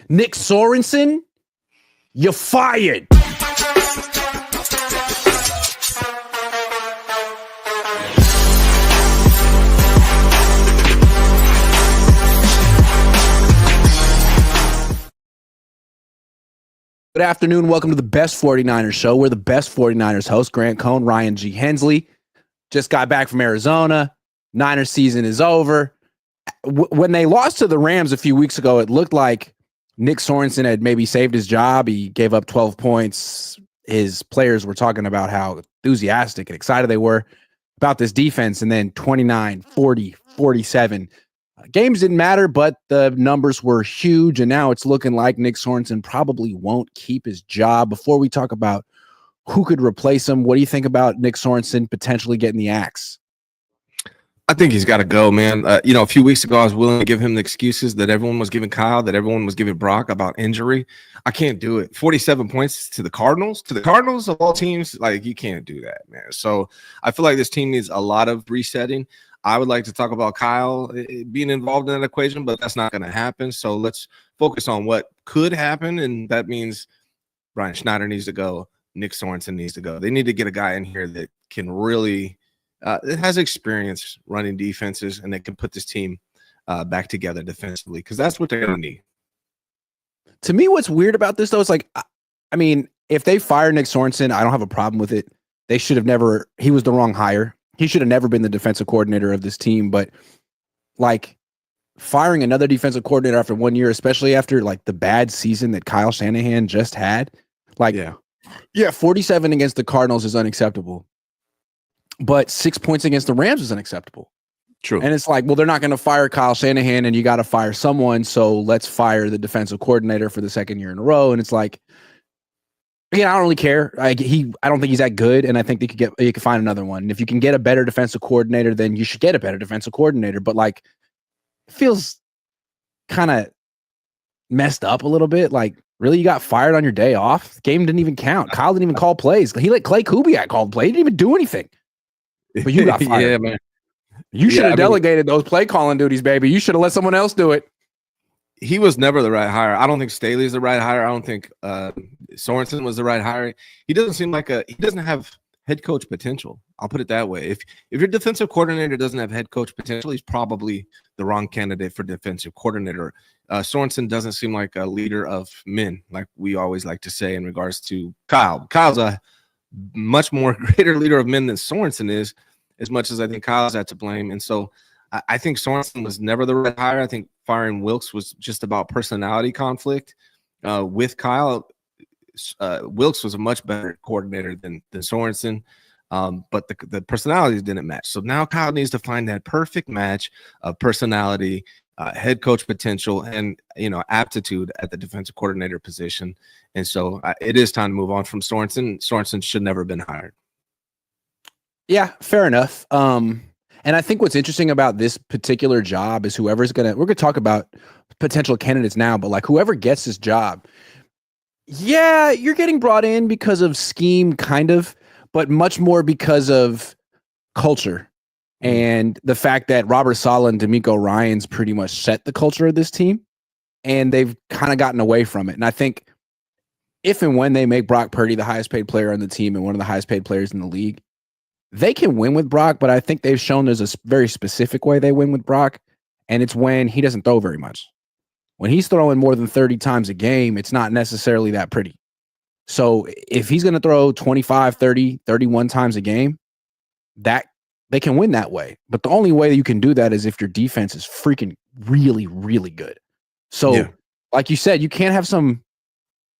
Nick Sorensen, you're fired. Good afternoon. Welcome to the Best 49ers show. We're the Best 49ers host, Cohn and Ryan G. Hensley. Just got back from Arizona. Niners season is over. When they lost to the Rams a few weeks ago, it looked like Nick Sorensen had maybe saved his job. He gave up 12 points. His players were talking about how enthusiastic and excited they were about this defense. And then 29, 40, 47. Games didn't matter, but the numbers were huge. And now it's looking like Nick Sorensen probably won't keep his job. Before we talk about who could replace him, what do you think about Nick Sorensen potentially getting the axe? I think he's got to go, man. A few weeks ago, I was willing to give him the excuses that everyone was giving Kyle, that everyone was giving Brock about injury. I can't do it. 47 points to the Cardinals of all teams. Like, you can't do that, man. So I feel like this team needs a lot of resetting. I would like to talk about Kyle being involved in that equation, but that's not going to happen. So let's focus on what could happen, and that means Brian Schneider needs to go. Nick Sorensen needs to go. They need to get a guy in here that can really it has experience running defenses, and they can put this team back together defensively, because that's what they're going to need. To me, what's weird about this, though, is like, I mean, if they fire Nick Sorensen, I don't have a problem with it. They should have never – he was the wrong hire. He should have never been the defensive coordinator of this team. But, like, firing another defensive coordinator after 1 year, especially after, like, the bad season that Kyle Shanahan just had, like, yeah, 47 against the Cardinals is unacceptable. But 6 points against the Rams is unacceptable. True. And it's like, well, they're not going to fire Kyle Shanahan, and you got to fire someone, so let's fire the defensive coordinator for the second year in a row. And it's like, yeah, I don't really care. I don't think he's that good, and I think you could find another one. And if you can get a better defensive coordinator, then you should get a better defensive coordinator. But, like, it feels kind of messed up a little bit. Like, really, you got fired on your day off? The game didn't even count. Kyle didn't even call plays. He let Clay Kubiak call play. He didn't even do anything. But you got fired. Yeah, man. You should have delegated those play calling duties, baby. You should have let someone else do it. He was never the right hire. I don't think Staley's the right hire. I don't think Sorensen was the right hire. He doesn't seem like he doesn't have head coach potential. I'll put it that way. If your defensive coordinator doesn't have head coach potential, he's probably the wrong candidate for defensive coordinator. Sorensen doesn't seem like a leader of men, like we always like to say in regards to Kyle. Kyle's a much more greater leader of men than Sorensen is, as much as I think Kyle's at to blame. And so I think Sorensen was never the right hire. I think firing Wilks was just about personality conflict with Kyle. Wilks was a much better coordinator than Sorensen, but the personalities didn't match. So now Kyle needs to find that perfect match of personality, head coach potential, and aptitude at the defensive coordinator position. And so it is time to move on from Sorensen. Sorensen should never have been hired. Yeah, fair enough. And I think what's interesting about this particular job is we're going to talk about potential candidates now, but like whoever gets this job, yeah, you're getting brought in because of scheme, kind of, but much more because of culture and the fact that Robert Saleh and DeMeco Ryans pretty much set the culture of this team, and they've kind of gotten away from it. And I think if and when they make Brock Purdy the highest paid player on the team and one of the highest paid players in the league, they can win with Brock, but I think they've shown there's a very specific way they win with Brock, and it's when he doesn't throw very much. When he's throwing more than 30 times a game, it's not necessarily that pretty. So if he's going to throw 25, 30, 31 times a game, that they can win that way. But the only way that you can do that is if your defense is freaking really, really good. So like you said, you can't have some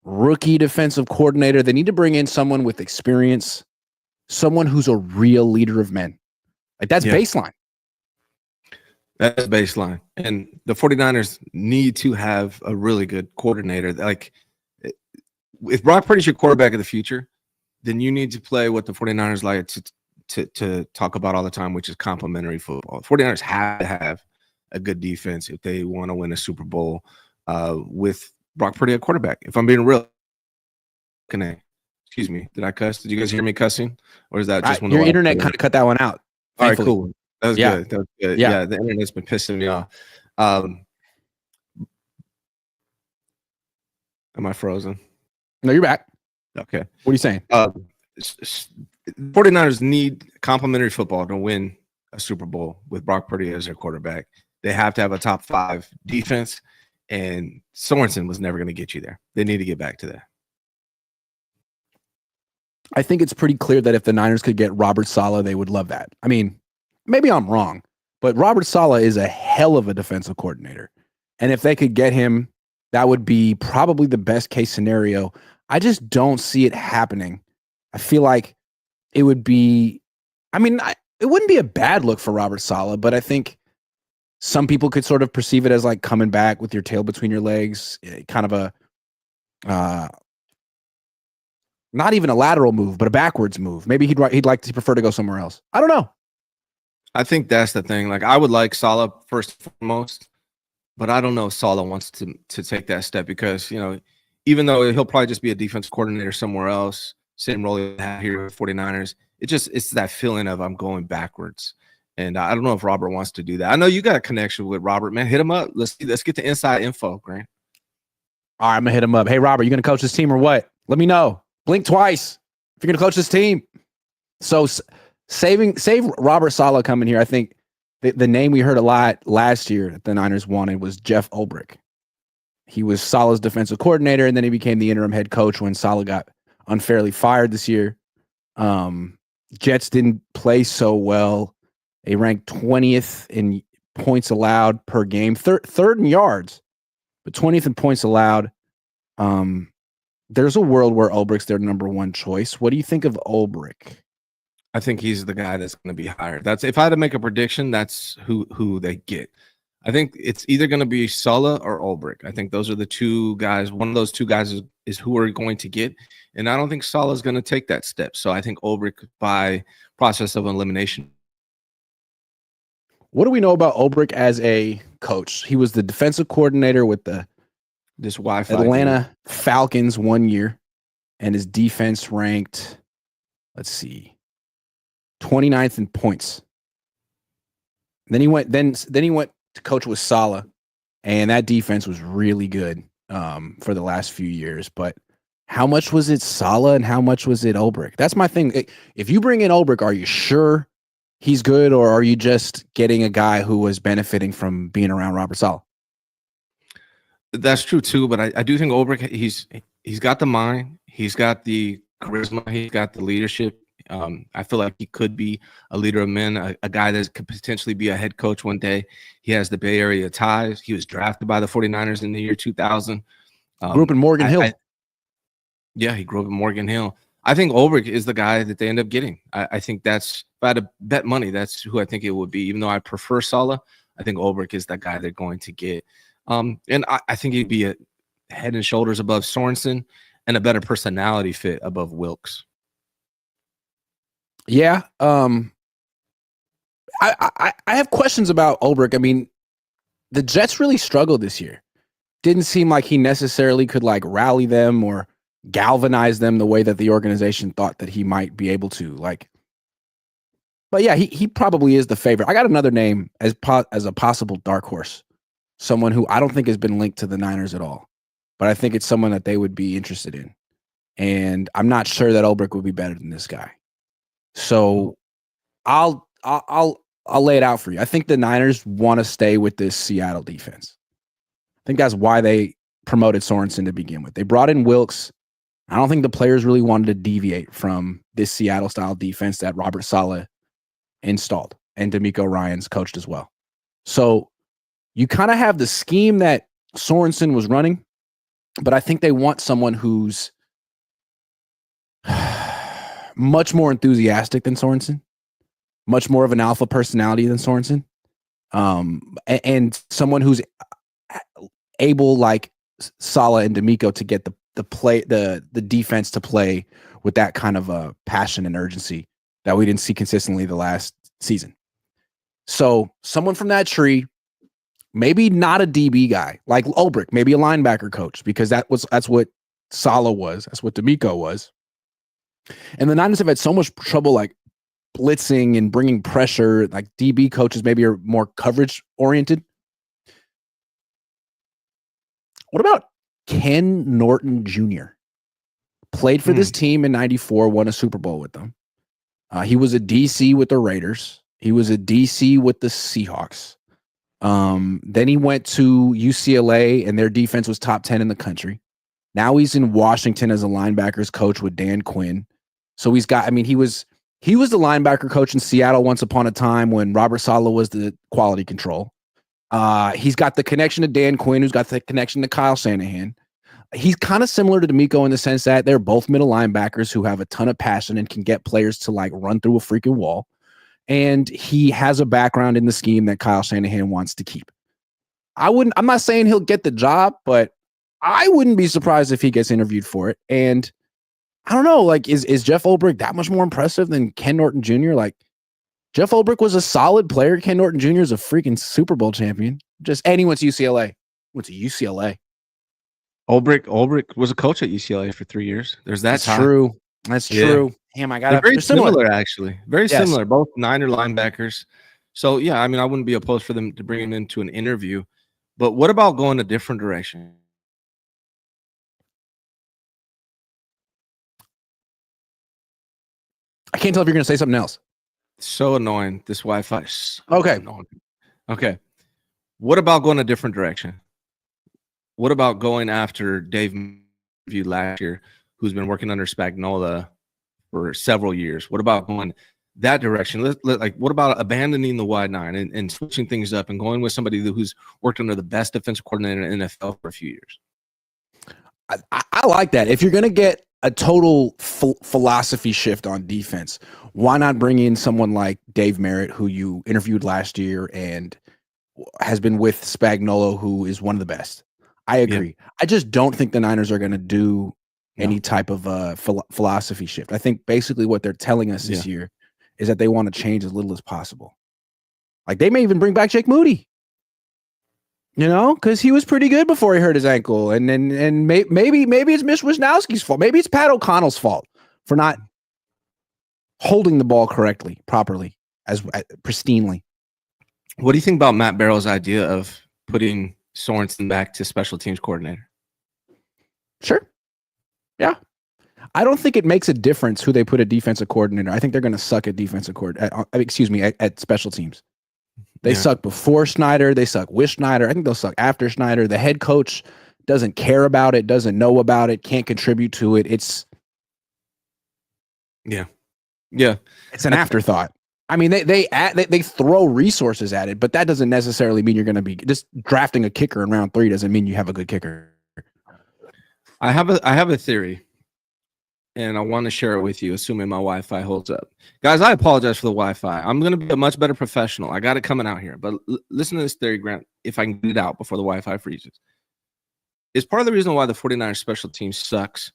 rookie defensive coordinator. They need to bring in someone with experience, someone who's a real leader of men. Like that's baseline. That's baseline. And the 49ers need to have a really good coordinator. Like, if Brock Purdy's your quarterback of the future, then you need to play what the 49ers like to talk about all the time, which is complementary football. The 49ers have to have a good defense if they want to win a Super Bowl with Brock Purdy at quarterback. If I'm being real, excuse me, did I cuss? Did you guys hear me cussing? Or is that just your internet kind of cut that one out? All right, cool. That was good. That was good. Yeah, the internet's been pissing me off. Am I frozen? No, you're back. Okay. What are you saying? 49ers need complimentary football to win a Super Bowl with Brock Purdy as their quarterback. They have to have a top 5 defense, and Sorensen was never going to get you there. They need to get back to that. I think it's pretty clear that if the Niners could get Robert Saleh, they would love that. I mean, maybe I'm wrong, but Robert Saleh is a hell of a defensive coordinator. And if they could get him, that would be probably the best case scenario. I just don't see it happening. I feel like it would be, it wouldn't be a bad look for Robert Saleh, but I think some people could sort of perceive it as like coming back with your tail between your legs, kind of a, not even a lateral move, but a backwards move. Maybe he'd like to prefer to go somewhere else. I don't know. I think that's the thing. Like, I would like Saleh first and foremost, but I don't know if Saleh wants to take that step because, even though he'll probably just be a defense coordinator somewhere else, same role he had here with 49ers, it's that feeling of I'm going backwards. And I don't know if Robert wants to do that. I know you got a connection with Robert, man. Hit him up. Let's get the inside info, Grant. All right, I'm going to hit him up. Hey, Robert, you going to coach this team or what? Let me know. Blink twice if you're going to coach this team. So save Robert Saleh coming here. I think the name we heard a lot last year that the Niners wanted was Jeff Ulbrich. He was Saleh's defensive coordinator, and then he became the interim head coach when Saleh got unfairly fired this year. Jets didn't play so well. They ranked 20th in points allowed per game, third in yards, but 20th in points allowed. There's a world where Ulbrich's their number one choice. What do you think of Ulbrich? I think he's the guy that's going to be hired. That's, if I had to make a prediction, that's who they get. I think it's either going to be Saleh or Ulbrich. I think those are the two guys. One of those two guys is who we're going to get. And I don't think Saleh is going to take that step. So I think Ulbrich, by process of elimination. What do we know about Ulbrich as a coach? He was the defensive coordinator with this Wi-Fi Atlanta Falcons 1 year, and his defense ranked, 29th in points. Then he went to coach with Saleh, and that defense was really good for the last few years. But how much was it Saleh and how much was it Ulbrich? That's my thing. If you bring in Ulbrich, are you sure he's good, or are you just getting a guy who was benefiting from being around Robert Saleh? That's true too, but I do think Ulbrich, he's got the mind, he's got the charisma, he's got the leadership. I feel like he could be a leader of men, a guy that could potentially be a head coach one day. He has the Bay Area ties. He was drafted by the 49ers in the year 2000. Grew up in Morgan Hill. He grew up in Morgan Hill. I think Ulbrich is the guy that they end up getting. I think that's, if I had to bet money, that's who I think it would be. Even though I prefer Saleh, I think Ulbrich is that guy they're going to get. And I think he'd be a head and shoulders above Sorensen and a better personality fit above Wilkes. Yeah. I have questions about Ulbrich. I mean, the Jets really struggled this year. Didn't seem like he necessarily could like rally them or galvanize them the way that the organization thought that he might be able to. But yeah, he probably is the favorite. I got another name as a possible dark horse. Someone who I don't think has been linked to the Niners at all, but I think it's someone that they would be interested in. And I'm not sure that Ulbrich would be better than this guy. So I'll lay it out for you. I think the Niners want to stay with this Seattle defense. I think that's why they promoted Sorensen to begin with. They brought in Wilkes. I don't think the players really wanted to deviate from this Seattle style defense that Robert Saleh installed and D'Amico Ryans coached as well. So you kind of have the scheme that Sorensen was running, but I think they want someone who's much more enthusiastic than Sorensen, much more of an alpha personality than Sorensen, and someone who's able, like Saleh and D'Amico, to get the defense to play with that kind of passion and urgency that we didn't see consistently the last season. So someone from that tree. Maybe not a DB guy like Ulbrich, maybe a linebacker coach, because that's what Saleh was. That's what D'Amico was. And the Niners have had so much trouble like blitzing and bringing pressure. Like DB coaches maybe are more coverage oriented. What about Ken Norton Jr. Played for this team in 94, won a Super Bowl with them. He was a DC with the Raiders. He was a DC with the Seahawks. Then he went to UCLA, and their defense was top 10 in the country. Now he's in Washington as a linebackers coach with Dan Quinn. So he's got, I mean, he was the linebacker coach in Seattle once upon a time when Robert Saleh was the quality control. He's got the connection to Dan Quinn, who's got the connection to Kyle Shanahan. He's kind of similar to D'Amico in the sense that they're both middle linebackers who have a ton of passion and can get players to like run through a freaking wall. And he has a background in the scheme that Kyle Shanahan wants to keep. I'm not saying he'll get the job, but I wouldn't be surprised if he gets interviewed for it. And I don't know, like, is Jeff Ulbrich that much more impressive than Ken Norton Jr.? Like, Jeff Ulbrich was a solid player. Ken Norton Jr. is a freaking Super Bowl champion. And he went to UCLA. Ulbrich was a coach at UCLA for 3 years. There's that. That's true. That's true. Damn, I got They're very similar, actually. Very similar. Both Niner linebackers. So yeah, I mean, I wouldn't be opposed for them to bring him into an interview. But what about going a different direction? I can't tell if you're going to say something else. So annoying. This Wi-Fi. So okay. Annoying. Okay. What about going a different direction? What about going after Dave viewed last year, who's been working under Spagnuolo for several years? What about going that direction? What about abandoning the wide nine and switching things up and going with somebody who's worked under the best defensive coordinator in the NFL for a few years? I like that. If you're going to get a total philosophy shift on defense, why not bring in someone like Dave Merritt, who you interviewed last year and has been with Spagnuolo, who is one of the best? I agree. Yeah. I just don't think the Niners are going to do any type of philosophy shift. I think basically what they're telling us this year is that they want to change as little as possible. Like they may even bring back Jake Moody, you know, because he was pretty good before he hurt his ankle. And maybe it's Mitch Wisnowski's fault. Maybe it's Pat O'Connell's fault for not holding the ball properly, as pristinely. What do you think about Matt Barrow's idea of putting Sorensen back to special teams coordinator? Sure. Yeah. I don't think it makes a difference who they put a defensive coordinator. I think they're going to suck at defensive at special teams. They suck before Schneider. They suck with Schneider. I think they'll suck after Schneider. The head coach doesn't care about it, doesn't know about it, can't contribute to it. It's an afterthought. I mean, they throw resources at it, but that doesn't necessarily mean you're going to be just drafting a kicker in round 3 doesn't mean you have a good kicker. I have a theory, and I want to share it with you, assuming my Wi-Fi holds up. Guys, I apologize for the Wi-Fi. I'm going to be a much better professional. I got it coming out here, but listen to this theory, Grant, if I can get it out before the Wi-Fi freezes. It's part of the reason why the 49ers special team sucks,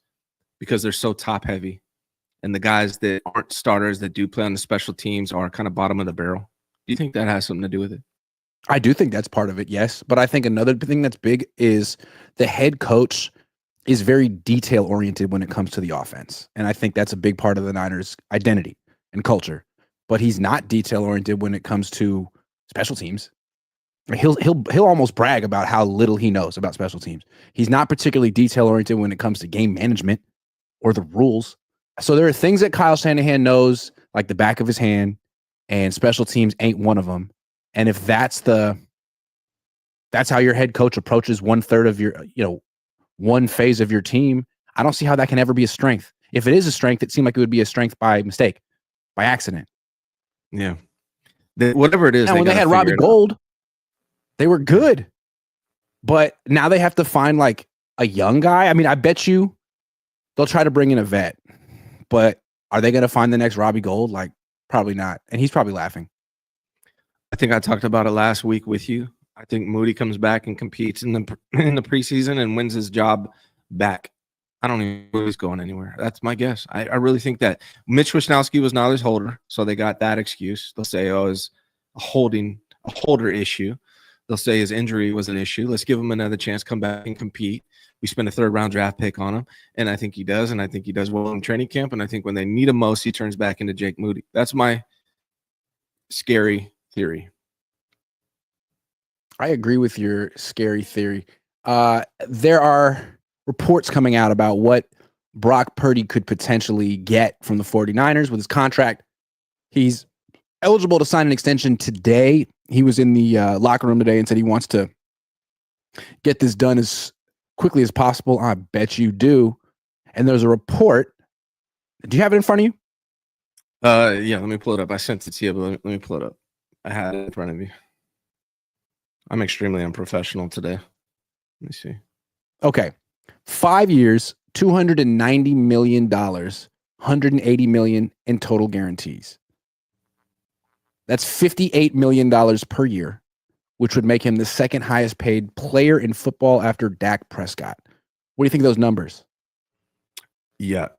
because they're so top-heavy. And the guys that aren't starters that do play on the special teams are kind of bottom of the barrel. Do you think that has something to do with it? I do think that's part of it, yes. But I think another thing that's big is the head coach is very detail-oriented when it comes to the offense. And I think that's a big part of the Niners' identity and culture. But he's not detail-oriented when it comes to special teams. He'll almost brag about how little he knows about special teams. He's not particularly detail-oriented when it comes to game management or the rules. So there are things that Kyle Shanahan knows like the back of his hand, and special teams ain't one of them. And if that's how your head coach approaches 1/3 of your, one phase of your team, I don't see how that can ever be a strength. If it is a strength, it seemed like it would be a strength by mistake, by accident. Yeah. Whatever it is. Now, when they had Robbie Gould, they were good. But now they have to find like a young guy. I mean, I bet you they'll try to bring in a vet. But are they going to find the next Robbie Gould? Like, probably not. And he's probably laughing. I think I talked about it last week with you. I think Moody comes back and competes in the preseason and wins his job back. I don't even know if he's going anywhere. That's my guess. I really think that Mitch Wisnowski was not his holder, so they got that excuse. They'll say, it's a holder issue. They'll say his injury was an issue. Let's give him another chance, come back and compete. We spent a 3rd-round draft pick on him, and I think he does, and I think he does well in training camp, and I think when they need him most, he turns back into Jake Moody. That's my scary theory. I agree with your scary theory. There are reports coming out about what Brock Purdy could potentially get from the 49ers with his contract. He's eligible to sign an extension today. He was in the locker room today and said he wants to get this done as quickly as possible. I bet you do. And there's a report. Do you have it in front of you? Yeah, let me pull it up. I sent it to you, but let me pull it up. I had it in front of me. I'm extremely unprofessional today. Let me see. Okay. 5 years, $290 million, $180 million in total guarantees. That's $58 million per year, which would make him the second highest paid player in football after Dak Prescott. What do you think of those numbers? Yuck.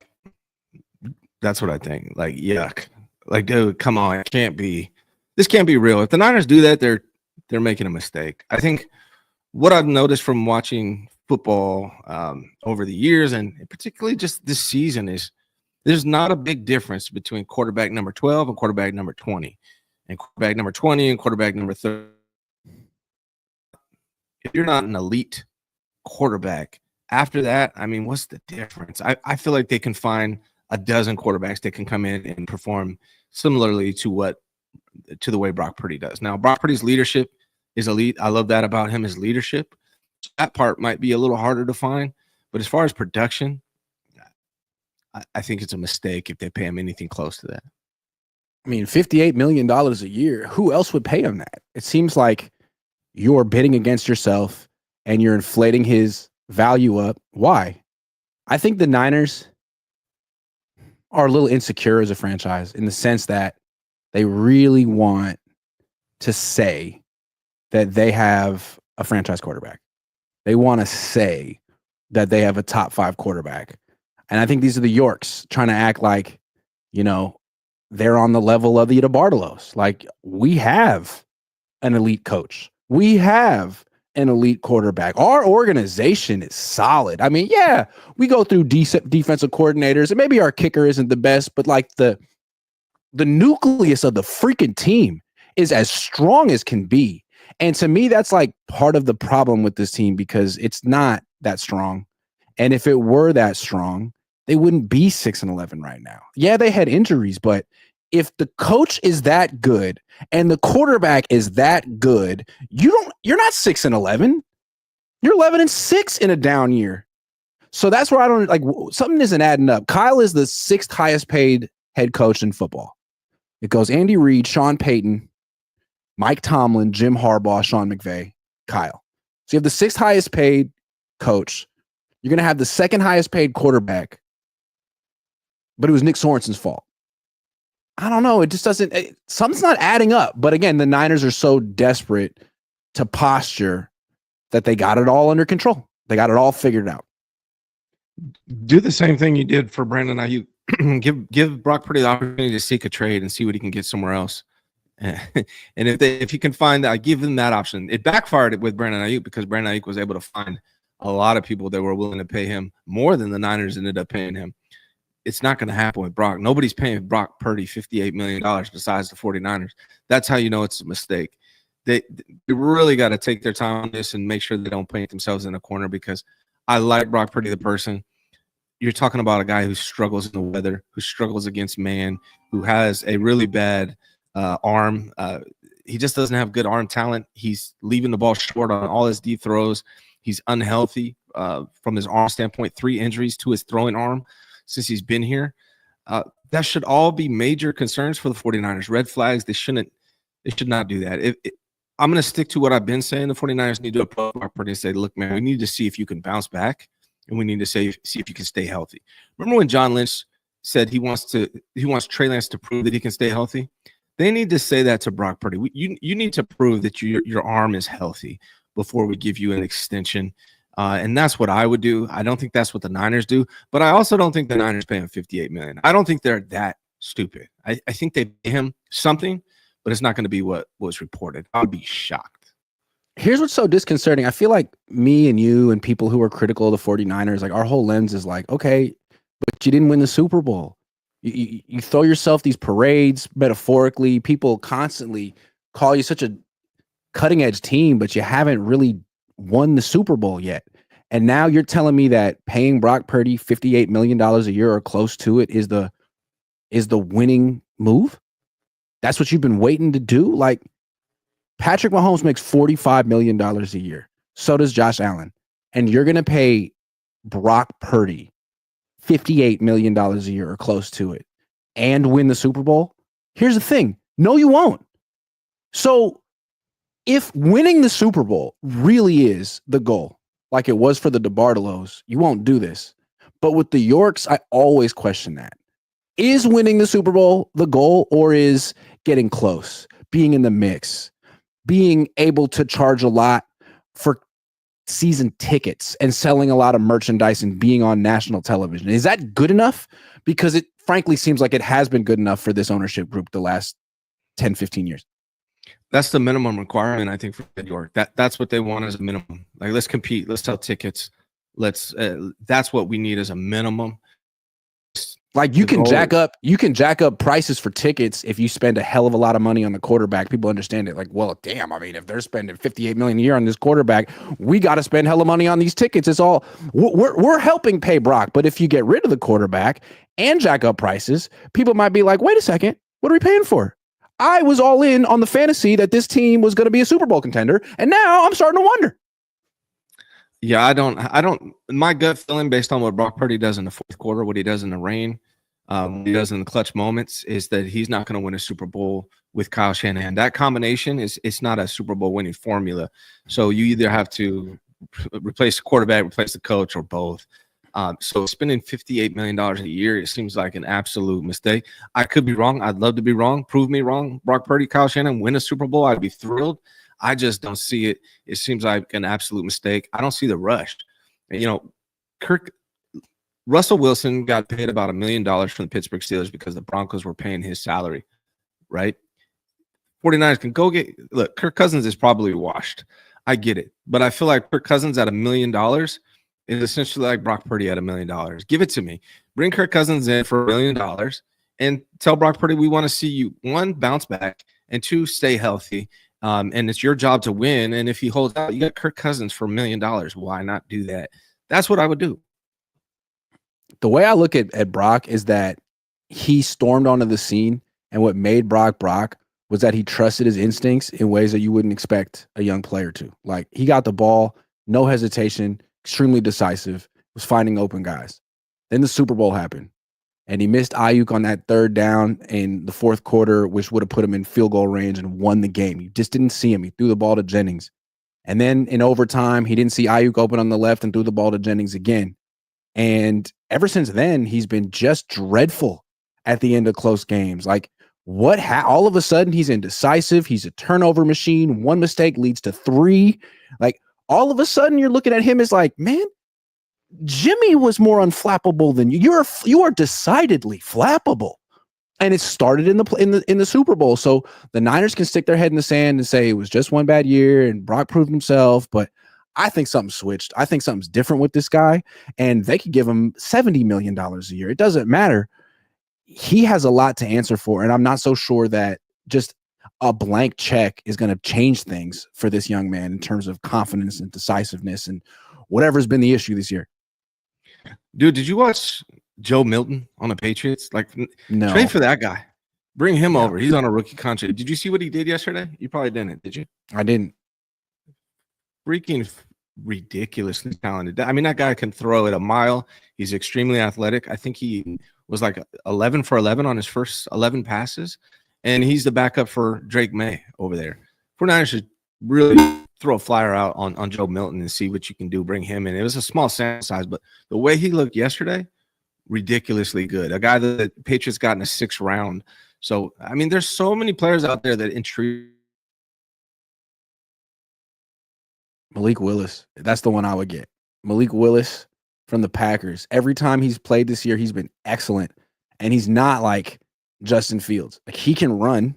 That's what I think. Like, yuck. Like, dude, come on. It can't be. This can't be real. If the Niners do that, they're making a mistake. I think what I've noticed from watching football over the years, and particularly just this season, is there's not a big difference between quarterback number 12 and quarterback number 20, and quarterback number 20 and quarterback number 30. If you're not an elite quarterback after that, I mean, what's the difference? I feel like they can find a dozen quarterbacks that can come in and perform similarly to the way Brock Purdy does. Now, Brock Purdy's leadership is elite. I love that about him, his leadership. That part might be a little harder to find, but as far as production, I think it's a mistake if they pay him anything close to that. I mean, $58 million a year. Who else would pay him that? It seems like you're bidding against yourself and you're inflating his value up. Why? I think the Niners are a little insecure as a franchise in the sense that they really want to say that they have a franchise quarterback. They want to say that they have a top 5 quarterback. And I think these are the Yorks trying to act like, they're on the level of the DeBartolos. Like, we have an elite coach. We have an elite quarterback. Our organization is solid. I mean, yeah, we go through defensive coordinators, and maybe our kicker isn't the best, but like the nucleus of the freaking team is as strong as can be. And to me, that's like part of the problem with this team, because it's not that strong. And if it were that strong, they wouldn't be 6-11 right now. Yeah, they had injuries, but if the coach is that good and the quarterback is that good, you're not 6-11. You're 11-6 in a down year. So that's where I don't like, something isn't adding up. Kyle is the 6th highest paid head coach in football. It goes Andy Reid, Sean Payton, Mike Tomlin, Jim Harbaugh, Sean McVay, Kyle. So you have the 6th highest paid coach. You're going to have the 2nd highest paid quarterback, but it was Nick Sorensen's fault. I don't know. It just doesn't, something's not adding up. But again, the Niners are so desperate to posture that they got it all under control. They got it all figured out. Do the same thing you did for Brandon Ayuk. give Brock Purdy the opportunity to seek a trade and see what he can get somewhere else. And if he can find that, I give him that option. It backfired with Brandon Ayuk because Brandon Ayuk was able to find a lot of people that were willing to pay him more than the Niners ended up paying him. It's not going to happen with Brock. Nobody's paying Brock Purdy $58 million besides the 49ers. That's how you know it's a mistake. They really got to take their time on this and make sure they don't paint themselves in a corner, because I like Brock Purdy, the person. You're talking about a guy who struggles in the weather, who struggles against man, who has a really bad arm. He just doesn't have good arm talent. He's leaving the ball short on all his deep throws. He's unhealthy from his arm standpoint, 3 injuries to his throwing arm since he's been here. That should all be major concerns for the 49ers. Red flags. They should not do that. I'm going to stick to what I've been saying. The 49ers need to approach Brock Purdy and say, look, man, we need to see if you can bounce back, and we need to see if you can stay healthy. Remember when John Lynch said he wants Trey Lance to prove that he can stay healthy? They need to say that to Brock Purdy. You need to prove that your arm is healthy before we give you an extension. And that's what I would do. I don't think that's what the Niners do, but I also don't think the Niners pay him $58 million. I don't think they're that stupid. I think they pay him something, but it's not going to be what was reported. I would be shocked. Here's what's so disconcerting. I feel like me and you and people who are critical of the 49ers, like, our whole lens is like, okay, but you didn't win the Super Bowl. You throw yourself these parades, metaphorically. People constantly call you such a cutting edge team, but you haven't really won the Super Bowl yet. And now you're telling me that paying Brock Purdy $58 million a year or close to it is the winning move? That's what you've been waiting to do? Like, Patrick Mahomes makes $45 million a year. So does Josh Allen. And you're going to pay Brock Purdy $58 million a year or close to it and win the Super Bowl? Here's the thing. No, you won't. So if winning the Super Bowl really is the goal, like it was for the DeBartolos, you won't do this. But with the Yorks, I always question that. Is winning the Super Bowl the goal, or is getting close, being in the mix, being able to charge a lot for season tickets and selling a lot of merchandise and being on national television? Is that good enough? Because it frankly seems like it has been good enough for this ownership group the last 10, 15 years. That's the minimum requirement, I think, for New York. That's what they want as a minimum. Like, let's compete, let's sell tickets. That's what we need as a minimum. Like, you can jack up prices for tickets if you spend a hell of a lot of money on the quarterback. People understand it. Like, well, damn, I mean, if they're spending $58 million a year on this quarterback, we got to spend hella money on these tickets. It's all we're helping pay Brock. But if you get rid of the quarterback and jack up prices, people might be like, wait a second, what are we paying for? I was all in on the fantasy that this team was going to be a Super Bowl contender, and now I'm starting to wonder. Yeah, I don't. My gut feeling, based on what Brock Purdy does in the fourth quarter, what he does in the rain, what he does in the clutch moments, is that he's not going to win a Super Bowl with Kyle Shanahan. That combination it's not a Super Bowl winning formula. So you either have to replace the quarterback, replace the coach, or both. So spending $58 million a year, it seems like an absolute mistake. I could be wrong. I'd love to be wrong. Prove me wrong. Brock Purdy, Kyle Shanahan win a Super Bowl, I'd be thrilled. I just don't see it. It seems like an absolute mistake. I don't see the rush. You know, Russell Wilson got paid about $1 million from the Pittsburgh Steelers because the Broncos were paying his salary, right? 49ers can go get – look, Kirk Cousins is probably washed. I get it. But I feel like Kirk Cousins at $1 million is essentially like Brock Purdy at $1 million. Give it to me. Bring Kirk Cousins in for $1 million and tell Brock Purdy we want to see you, one, bounce back, and two, stay healthy. And it's your job to win. And if he holds out, you got Kirk Cousins for $1 million. Why not do that? That's what I would do. The way I look at Brock is that he stormed onto the scene, and what made Brock was that he trusted his instincts in ways that you wouldn't expect a young player to. Like, he got the ball, no hesitation, extremely decisive, was finding open guys. Then the Super Bowl happened, and he missed Ayuk on that third down in the fourth quarter, which would have put him in field goal range and won the game. You just didn't see him. He threw the ball to Jennings. And then in overtime, he didn't see Ayuk open on the left and threw the ball to Jennings again. And ever since then, he's been just dreadful at the end of close games. Like, all of a sudden, he's indecisive. He's a turnover machine. One mistake leads to three. Like, all of a sudden, you're looking at him as like, man, Jimmy was more unflappable than you. You are decidedly flappable. And it started in the Super Bowl. So the Niners can stick their head in the sand and say it was just one bad year and Brock proved himself. But I think something switched. I think something's different with this guy, and they could give him $70 million a year. It doesn't matter. He has a lot to answer for, and I'm not so sure that just a blank check is going to change things for this young man in terms of confidence and decisiveness and whatever's been the issue this year. Dude, did you watch Joe Milton on the Patriots? Like, no. Trade for that guy. Bring him over. He's on a rookie contract. Did you see what he did yesterday? You probably didn't, did you? I didn't. Freaking ridiculously talented. I mean, that guy can throw it a mile. He's extremely athletic. I think he was like 11 for 11 on his first 11 passes, and he's the backup for Drake May over there. 49ers should really throw a flyer out on Joe Milton and see what you can do. Bring him in. It was a small sample size, but the way he looked yesterday, ridiculously good. A guy that the Patriots got in the 6th round. So, I mean, there's so many players out there that intrigue. Malik Willis. That's the one I would get. Malik Willis from the Packers. Every time he's played this year, he's been excellent. And he's not like Justin Fields. Like, he can run,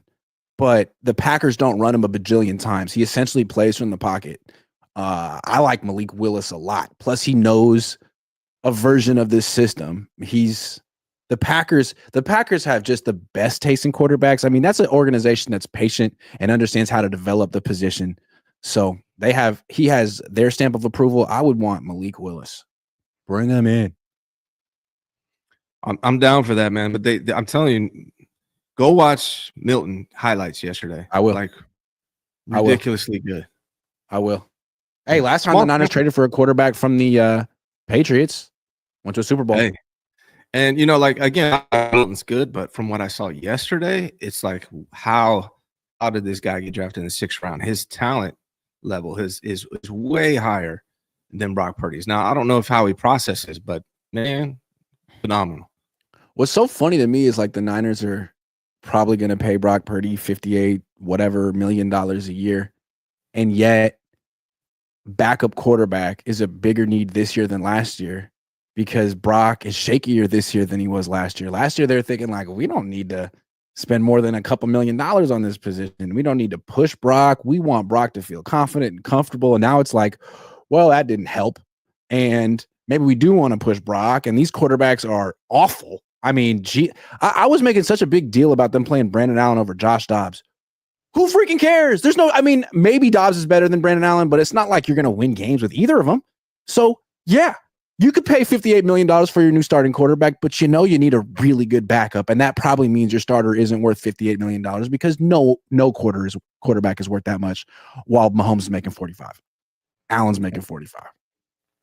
but the Packers don't run him a bajillion times. He essentially plays from the pocket. I like Malik Willis a lot. Plus, he knows a version of this system. The Packers have just the best taste in quarterbacks. I mean, that's an organization that's patient and understands how to develop the position. So He has their stamp of approval. I would want Malik Willis. Bring him in. I'm down for that, man. But I'm telling you, go watch Milton highlights yesterday. I will. Like ridiculously good. I will. Hey, last time the Niners traded for a quarterback from the Patriots, went to a Super Bowl. Hey. And, you know, like, again, Milton's good, but from what I saw yesterday, it's like, how did this guy get drafted in the 6th round? His talent level is way higher than Brock Purdy's. Now, I don't know how he processes, but, man, phenomenal. What's so funny to me is, like, the Niners are probably going to pay Brock Purdy $58 million a year, and yet backup quarterback is a bigger need this year than last year because Brock is shakier this year than he was last year. Last year, they're thinking, like, we don't need to spend more than a couple $1 million on this position. We don't need to push Brock. We want Brock to feel confident and comfortable. And now it's like, well, that didn't help. And maybe we do want to push Brock. And these quarterbacks are awful. I mean, I was making such a big deal about them playing Brandon Allen over Josh Dobbs. Who freaking cares? Maybe Dobbs is better than Brandon Allen, but it's not like you're going to win games with either of them. So, yeah, you could pay $58 million for your new starting quarterback, but you need a really good backup, and that probably means your starter isn't worth $58 million because no quarterback is worth that much while Mahomes is making 45. Allen's making 45.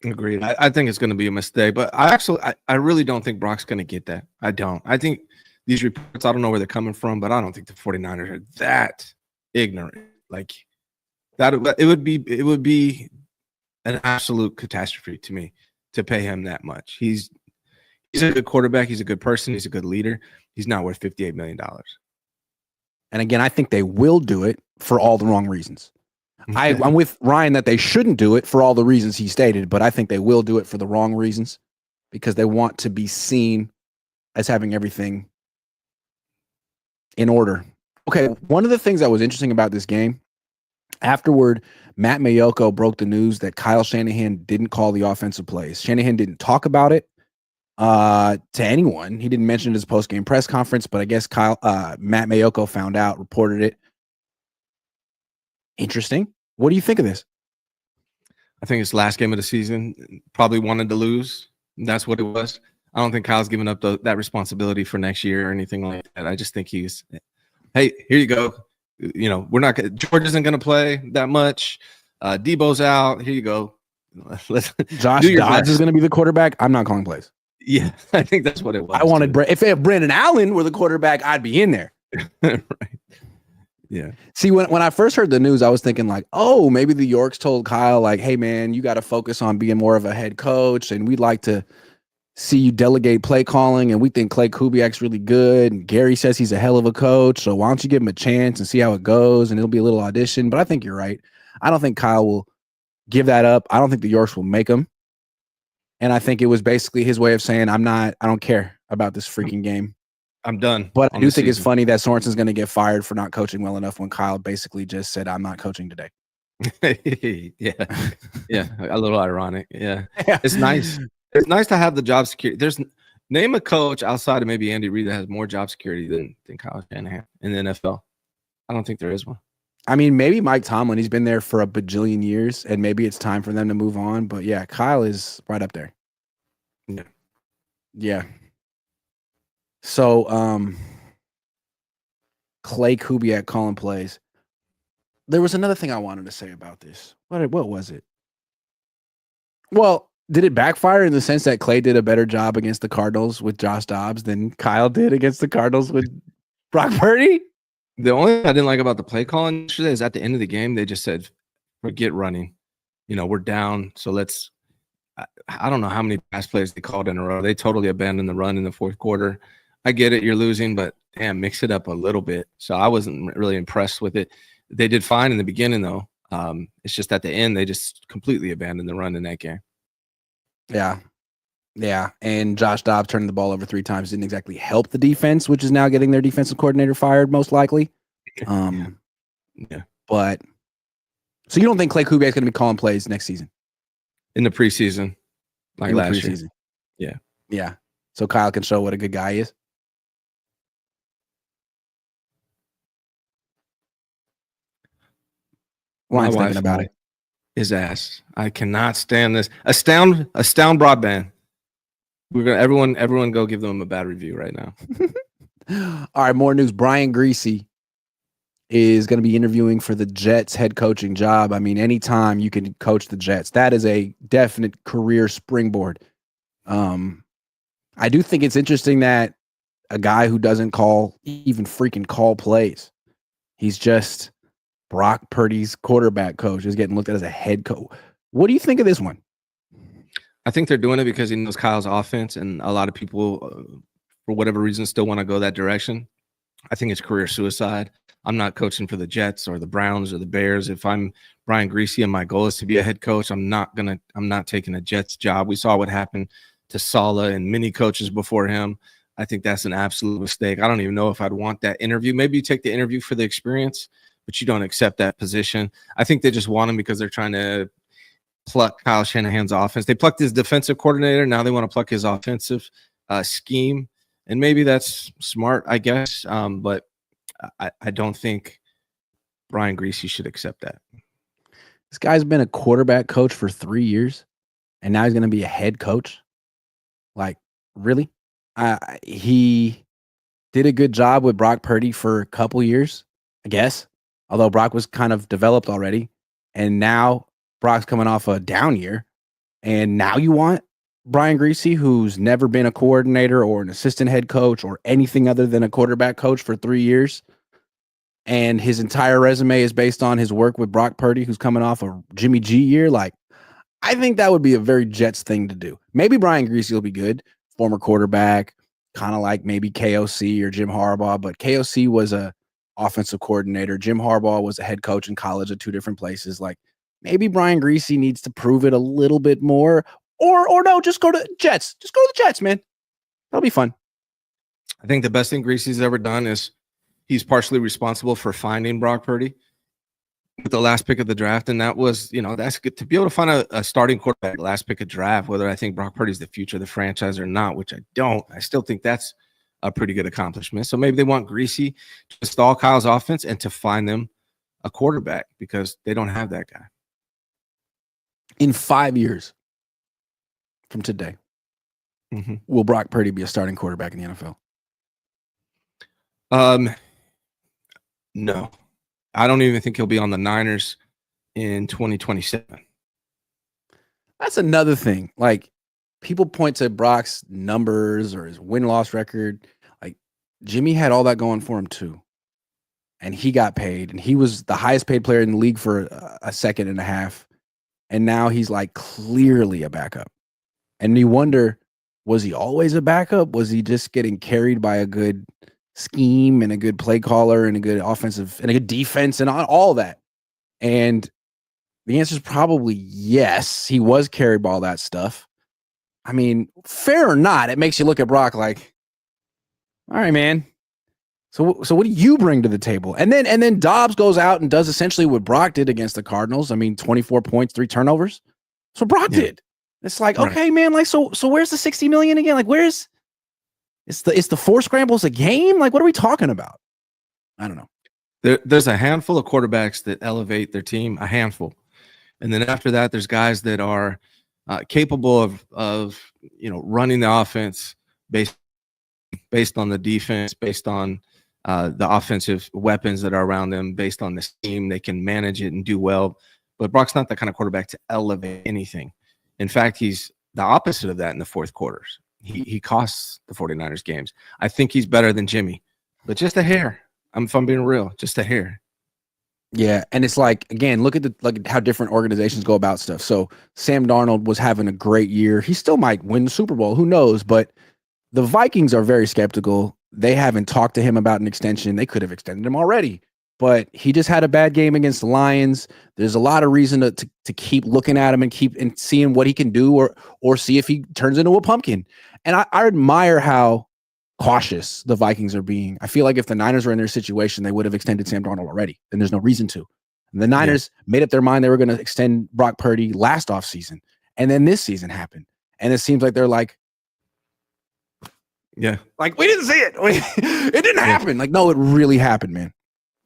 Agreed. I think it's going to be a mistake, but I really don't think Brock's going to get that. I don't. I think these reports, I don't know where they're coming from, but I don't think the 49ers are that ignorant. Like that, it would be an absolute catastrophe to me to pay him that much. He's a good quarterback. He's a good person. He's a good leader. He's not worth $58 million. And again, I think they will do it for all the wrong reasons. I'm with Ryan that they shouldn't do it for all the reasons he stated, but I think they will do it for the wrong reasons because they want to be seen as having everything in order. Okay, one of the things that was interesting about this game, afterward, Matt Mayoko broke the news that Kyle Shanahan didn't call the offensive plays. Shanahan didn't talk about it to anyone. He didn't mention it at his post-game press conference, but I guess Matt Mayoko found out, reported it. Interesting. What do you think of this? I think it's last game of the season. Probably wanted to lose. That's what it was. I don't think Kyle's giving up that responsibility for next year or anything like that. I just think he's, hey, here you go. You know, George isn't going to play that much. Debo's out. Here you go. Josh Dobbs is going to be the quarterback. I'm not calling plays. Yeah, I think that's what it was. I wanted if Brandon Allen were the quarterback, I'd be in there. Right. Yeah. See, when I first heard the news, I was thinking like, oh, maybe the Yorks told Kyle like, hey man, you got to focus on being more of a head coach, and we'd like to see you delegate play calling, and we think Clay Kubiak's really good, and Gary says he's a hell of a coach, so why don't you give him a chance and see how it goes, and it'll be a little audition. But I think you're right. I don't think Kyle will give that up. I don't think the Yorks will make him. And I think it was basically his way of saying, I don't care about this freaking game. I'm done. But I do think it's funny that Sorensen's going to get fired for not coaching well enough when Kyle basically just said, I'm not coaching today. Yeah. Yeah. A little ironic. Yeah. It's nice. It's nice to have the job security. Name a coach outside of maybe Andy Reid that has more job security than Kyle Shanahan in the NFL. I don't think there is one. I mean, maybe Mike Tomlin. He's been there for a bajillion years, and maybe it's time for them to move on. But yeah, Kyle is right up there. Yeah. Yeah. So, Clay Kubiak calling plays. There was another thing I wanted to say about this. What was it? Well, did it backfire in the sense that Clay did a better job against the Cardinals with Josh Dobbs than Kyle did against the Cardinals with Brock Purdy? The only thing I didn't like about the play calling yesterday is at the end of the game, they just said, forget running. You know, we're down, so let's – I don't know how many pass plays they called in a row. They totally abandoned the run in the fourth quarter. I get it, you're losing, but damn, mix it up a little bit. So I wasn't really impressed with it. They did fine in the beginning, though. It's just at the end, they just completely abandoned the run in that game. Yeah. Yeah. And Josh Dobbs turning the ball over 3 times didn't exactly help the defense, which is now getting their defensive coordinator fired, most likely. Yeah. But so you don't think Clay Kubiak is going to be calling plays next season? In the preseason, like last year. Yeah. Yeah. So Kyle can show what a good guy is. Ryan's thinking about it. his ass. I cannot stand this. Astound broadband. We're gonna everyone go give them a bad review right now. All right, more news. Brian Griese is going to be interviewing for the Jets head coaching job. I mean, anytime you can coach the Jets, that is a definite career springboard. I do think it's interesting that a guy who doesn't even freaking call plays, he's just Brock Purdy's quarterback coach, is getting looked at as a head coach. What do you think of this one? I think they're doing it because he knows Kyle's offense, and a lot of people, for whatever reason, still want to go that direction. I think it's career suicide. I'm not coaching for the Jets or the Browns or the Bears. If I'm Brian Griese and my goal is to be a head coach, I'm not taking a Jets job. We saw what happened to Saleh and many coaches before him. I think that's an absolute mistake. I don't even know if I'd want that interview. Maybe you take the interview for the experience, but you don't accept that position. I think they just want him because they're trying to pluck Kyle Shanahan's offense. They plucked his defensive coordinator. Now they want to pluck his offensive scheme. And maybe that's smart, I guess. But I don't think Brian Griese should accept that. This guy's been a quarterback coach for 3 years, and now he's going to be a head coach. Like, really? He did a good job with Brock Purdy for a couple years, I guess. Although Brock was kind of developed already. And now Brock's coming off a down year. And now you want Brian Griese, who's never been a coordinator or an assistant head coach or anything other than a quarterback coach for 3 years. And his entire resume is based on his work with Brock Purdy, who's coming off a Jimmy G year. Like, I think that would be a very Jets thing to do. Maybe Brian Griese will be good. Former quarterback, kind of like maybe KOC or Jim Harbaugh, but KOC was a offensive coordinator. Jim Harbaugh was a head coach in college at 2 different places. Like, maybe Brian Griese needs to prove it a little bit more. Or no, just go to Jets. Just go to the Jets, man. That'll be fun. I think the best thing Griese's ever done is he's partially responsible for finding Brock Purdy with the last pick of the draft. And that was, that's good to be able to find a starting quarterback last pick of draft, whether I think Brock Purdy's the future of the franchise or not, which I don't. I still think that's a pretty good accomplishment. So maybe they want Griese to install Kyle's offense and to find them a quarterback because they don't have that guy. In 5 years from today, will Brock Purdy be a starting quarterback in the NFL? No. I don't even think he'll be on the Niners in 2027. That's another thing. Like, people point to Brock's numbers or his win-loss record. Like, Jimmy had all that going for him too. And he got paid. And he was the highest paid player in the league for a second and a half. And now he's like clearly a backup. And you wonder, was he always a backup? Was he just getting carried by a good scheme and a good play caller and a good offensive and a good defense and all that? And the answer is probably yes. He was carried by all that stuff. I mean, fair or not, it makes you look at Brock like, all right, man. So what do you bring to the table? And then Dobbs goes out and does essentially what Brock did against the Cardinals. I mean, 24 points, 3 turnovers. So Brock did. It's like, okay, man, like, so where's the 60 million again? Like, where's it's the 4 scrambles a game? Like, what are we talking about? I don't know. There's a handful of quarterbacks that elevate their team, a handful. And then after that, there's guys that are capable of running the offense based on the defense, based on the offensive weapons that are around them, based on the scheme. They can manage it and do well. But Brock's not that kind of quarterback to elevate anything. In fact, he's the opposite of that in the fourth quarters. He costs the 49ers games. I think he's better than Jimmy, but just a hair. If I'm being real, just a hair. Yeah, and it's like, again, look at how different organizations go about stuff. So Sam Darnold was having a great year. He still might win the Super Bowl. Who knows? But the Vikings are very skeptical. They haven't talked to him about an extension. They could have extended him already. But he just had a bad game against the Lions. There's a lot of reason to keep looking at him and keep seeing what he can do or see if he turns into a pumpkin. And I admire how cautious the Vikings are being. I feel like if the Niners were in their situation, they would have extended Sam Darnold already. And there's no reason to. And the Niners made up their mind they were going to extend Brock Purdy last offseason. And then this season happened. And it seems like they're like, like, we didn't see it. It didn't happen. Like, no, it really happened, man.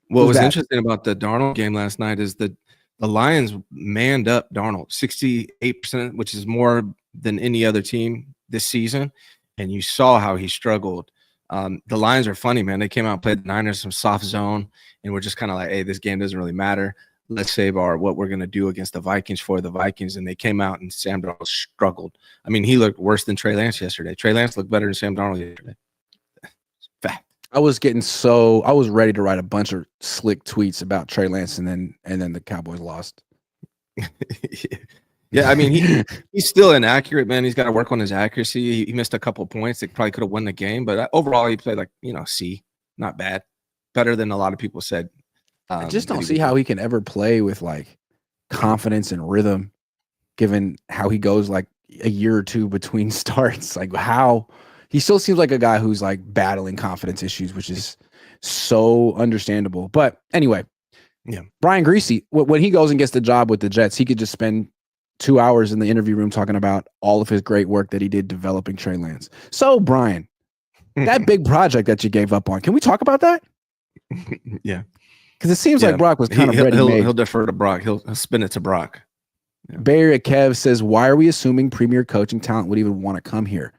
What was interesting about the Darnold game last night is that the Lions manned up Darnold 68%, which is more than any other team this season. And you saw how he struggled. The Lions are funny, man. They came out and played the Niners some soft zone, and we're just kind of like, hey, this game doesn't really matter. Let's save what we're going to do against the Vikings for the Vikings. And they came out, and Sam Darnold struggled. I mean, he looked worse than Trey Lance yesterday. Trey Lance looked better than Sam Darnold yesterday. Fact. I was ready to write a bunch of slick tweets about Trey Lance, and then the Cowboys lost. Yeah, I mean, he's still inaccurate, man. He's got to work on his accuracy. He missed a couple of points that probably could have won the game, but overall, he played like, C, not bad, better than a lot of people said. I just don't see how he can ever play with like confidence and rhythm, given how he goes like a year or two between starts. Like how he still seems like a guy who's like battling confidence issues, which is so understandable. But anyway, yeah, Brian Griese, when he goes and gets the job with the Jets, he could just spend 2 hours in the interview room talking about all of his great work that he did developing Trey Lance. So, Brian, that big project that you gave up on, can we talk about that? Yeah. Because it seems like Brock was kind of ready-made. He'll defer to Brock. He'll spin it to Brock. Yeah. Bay Area Kev says, why are we assuming premier coaching talent would even want to come here?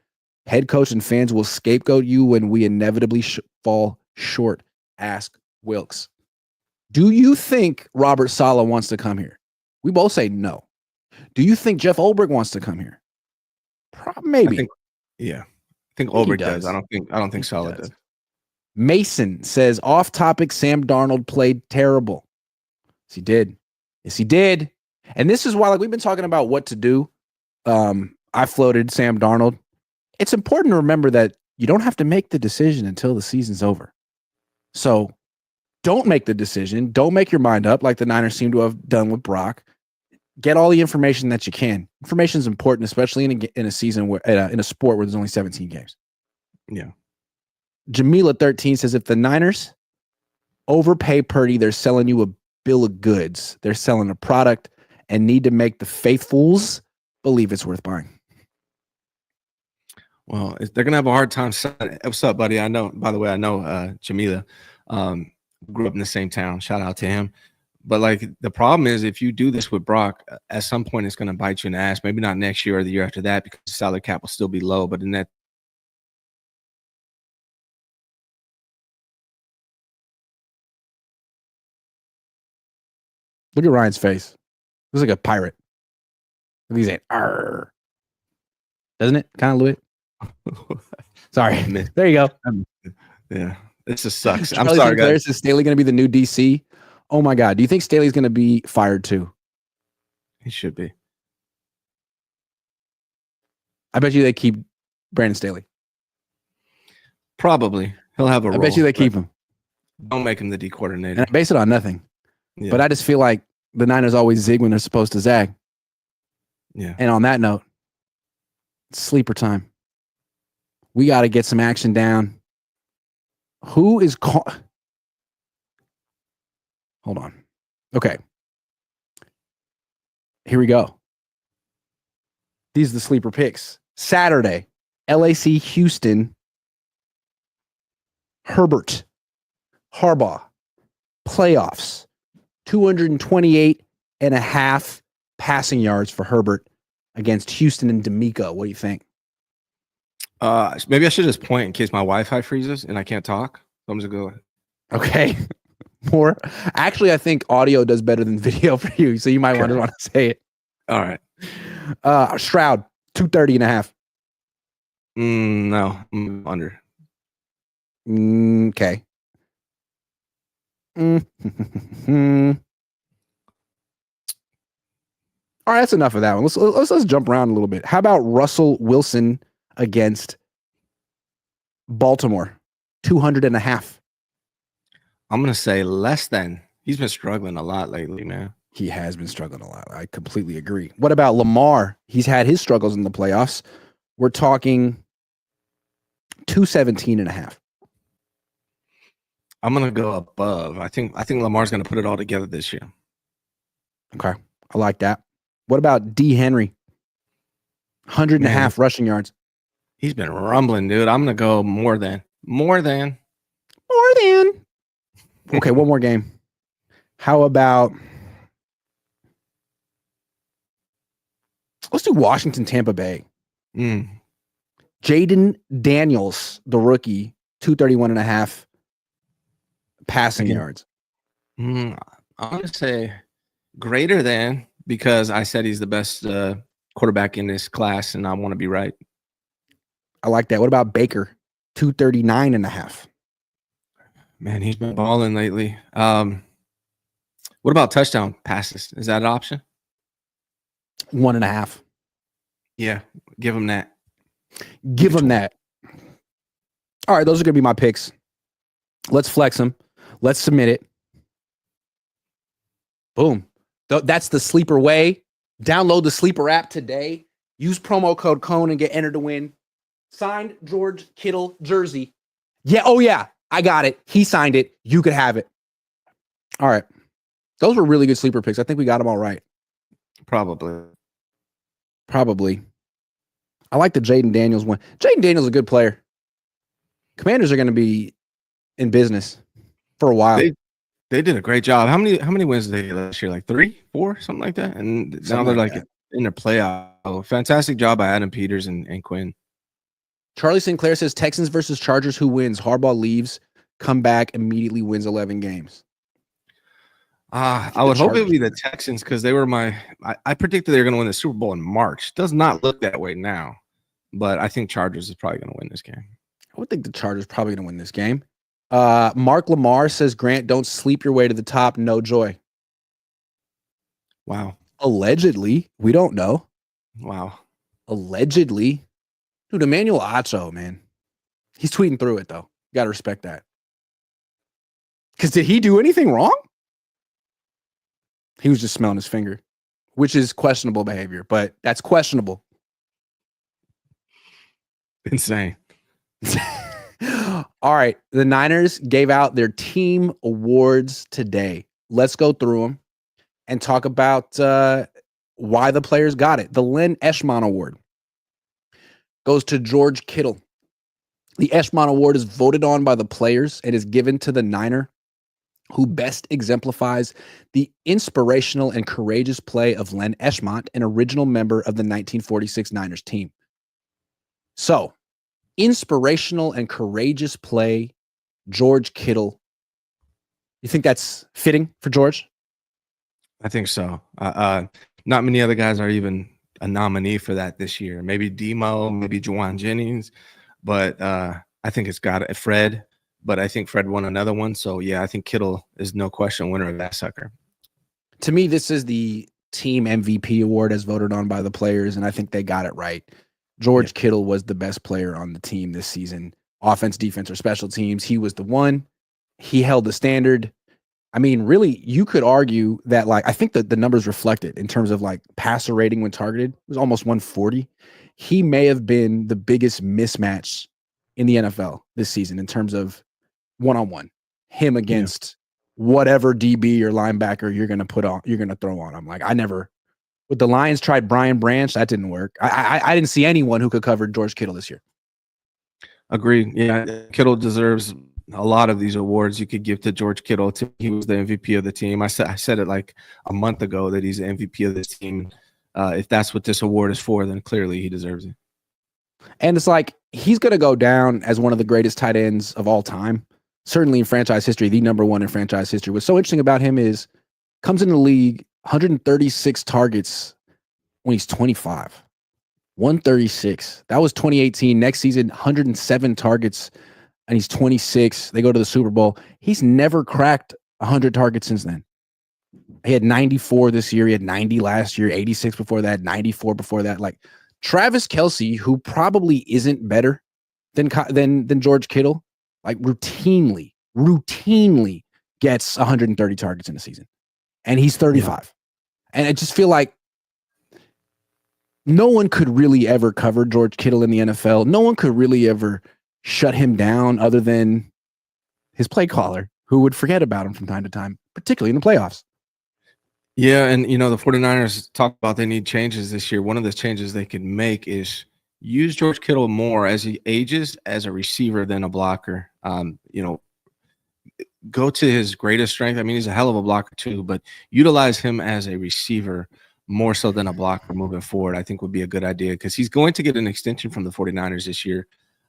Head coach and fans will scapegoat you when we inevitably fall short. Ask Wilkes. Do you think Robert Saleh wants to come here? We both say no. Do you think Jeff Ulbrich wants to come here? Maybe. I think Ulbrich does. I don't think Saleh does. Mason says, off topic, Sam Darnold played terrible. Yes, he did. Yes, he did. And this is why, like, we've been talking about what to do. I floated Sam Darnold. It's important to remember that you don't have to make the decision until the season's over. So don't make the decision. Don't make your mind up like the Niners seem to have done with Brock. Get all the information that you can. Information is important, especially in a season where in a sport where there's only 17 games. Yeah. Jamila 13 says, if the Niners overpay Purdy, they're selling you a bill of goods. They're selling a product and need to make the faithfuls believe it's worth buying. Well, they're going to have a hard time. What's up, buddy? I know Jamila grew up in the same town. Shout out to him. But like the problem is, if you do this with Brock, at some point it's going to bite you in the ass. Maybe not next year or the year after that, because the salary cap will still be low. But in that, look at Ryan's face. Looks like a pirate. He's saying, "Arr," doesn't it? Kind of, Louis. Sorry. There you go. Yeah, this just sucks. I'm sorry, guys. Is Staley going to be the new DC? Oh my God. Do you think Staley's going to be fired too? He should be. I bet you they keep Brandon Staley. Probably. He'll have a role. I bet you they keep him. Don't make him the D coordinator. And I base it on nothing. Yeah. But I just feel like the Niners always zig when they're supposed to zag. Yeah. And on that note, it's sleeper time. We got to get some action down. Who is Hold on. Okay. Here we go. These are the sleeper picks. Saturday, LAC Houston, Herbert, Harbaugh, playoffs, 228.5 passing yards for Herbert against Houston and D'Amico. What do you think? Maybe I should just point in case my Wi-Fi freezes and I can't talk. So I'm just going to go. Okay. More. Actually, I think audio does better than video for you, so you might want to say it. All right. Stroud, 230.5. No, I'm under. Okay. All right, that's enough of that one. Let's jump around a little bit. How about Russell Wilson against Baltimore, 200.5? I'm going to say less than. He's been struggling a lot lately, man. He has been struggling a lot. I completely agree. What about Lamar? He's had his struggles in the playoffs. We're talking 217.5. I'm going to go above. I think Lamar's going to put it all together this year. Okay. I like that. What about D. Henry? 100.5 rushing yards. He's been rumbling, dude. I'm going to go more than. Okay, one more game. How about Let's do Washington, Tampa Bay. Mm. Jaden Daniels, the rookie, 231.5 passing yards. I'm going to say greater than, because I said he's the best quarterback in this class, and I want to be right. I like that. What about Baker? 239.5. Man, he's been balling lately. What about touchdown passes? Is that an option? 1.5. Yeah, give him that. Give him that. All right, those are going to be my picks. Let's flex them. Let's submit it. Boom. That's the Sleeper way. Download the Sleeper app today. Use promo code Cohn and get entered to win. Signed George Kittle jersey. Yeah. Oh, yeah. I got it. He signed it. You could have it. All right. Those were really good sleeper picks. I think we got them all right. Probably. I like the Jaden Daniels one. Jaden Daniels is a good player. Commanders are going to be in business for a while. They did a great job. How many wins did they get last year? Like 3, 4, something like that. And now they're like in their playoff. Fantastic job by Adam Peters and Quinn. Charlie Sinclair says Texans versus Chargers. Who wins? Harbaugh leaves, come back, immediately wins 11 games. I would hope it would be the Texans, because they were I predicted they were going to win the Super Bowl in March. Does not look that way now, but I think Chargers is probably going to win this game. I would think the Chargers probably going to win this game. Mark Lamar says, Grant, don't sleep your way to the top. No joy. Wow. Allegedly. We don't know. Wow. Allegedly. Dude, Emmanuel Acho, man. He's tweeting through it, though. You got to respect that. Because did he do anything wrong? He was just smelling his finger, which is questionable behavior, but that's questionable. Insane. All right. The Niners gave out their team awards today. Let's go through them and talk about why the players got it. The Len Eschman Award goes to George Kittle. The Eschman Award is voted on by the players and is given to the Niner who best exemplifies the inspirational and courageous play of Len Eschman, an original member of the 1946 Niners team. So, inspirational and courageous play, George Kittle. You think that's fitting for George? I think so. Not many other guys are even a nominee for that this year. Maybe Demo, maybe Juwan Jennings, but I think it's got Fred. But I think Fred won another one. So, yeah, I think Kittle is no question winner of that sucker. To me, this is the team MVP award as voted on by the players, and I think they got it right. George Kittle was the best player on the team this season. Offense, defense, or special teams. He was the one. He held the standard. I mean, really, you could argue that, I think that the numbers reflect it in terms of, passer rating when targeted. It was almost 140. He may have been the biggest mismatch in the NFL this season in terms of one-on-one, him against whatever DB or linebacker you're going to throw on him. With the Lions tried Brian Branch, that didn't work. I didn't see anyone who could cover George Kittle this year. Agreed. Yeah, Kittle deserves a lot of these awards you could give to George Kittle. He was the MVP of the team. I said it like a month ago that he's the MVP of this team. If that's what this award is for, then clearly he deserves it. And it's he's going to go down as one of the greatest tight ends of all time. Certainly in franchise history, the number one in franchise history. What's so interesting about him is comes in the league 136 targets when he's 25. 136. That was 2018. Next season, 107 targets, and he's 26. They go to the Super Bowl. He's never cracked 100 targets since then. He had 94 this year. He had 90 last year, 86 before that, 94 before that. Travis Kelce, who probably isn't better than George Kittle, routinely gets 130 targets in a season. And he's 35. Yeah. And I just feel like no one could really ever cover George Kittle in the NFL. No one could really ever shut him down other than his play caller, who would forget about him from time to time, particularly in the playoffs. Yeah, and the 49ers talk about they need changes this year. One of the changes they could make is use George Kittle more as he ages as a receiver than a blocker. Go to his greatest strength. I mean, he's a hell of a blocker too, but utilize him as a receiver more so than a blocker moving forward, I think would be a good idea because he's going to get an extension from the 49ers this year,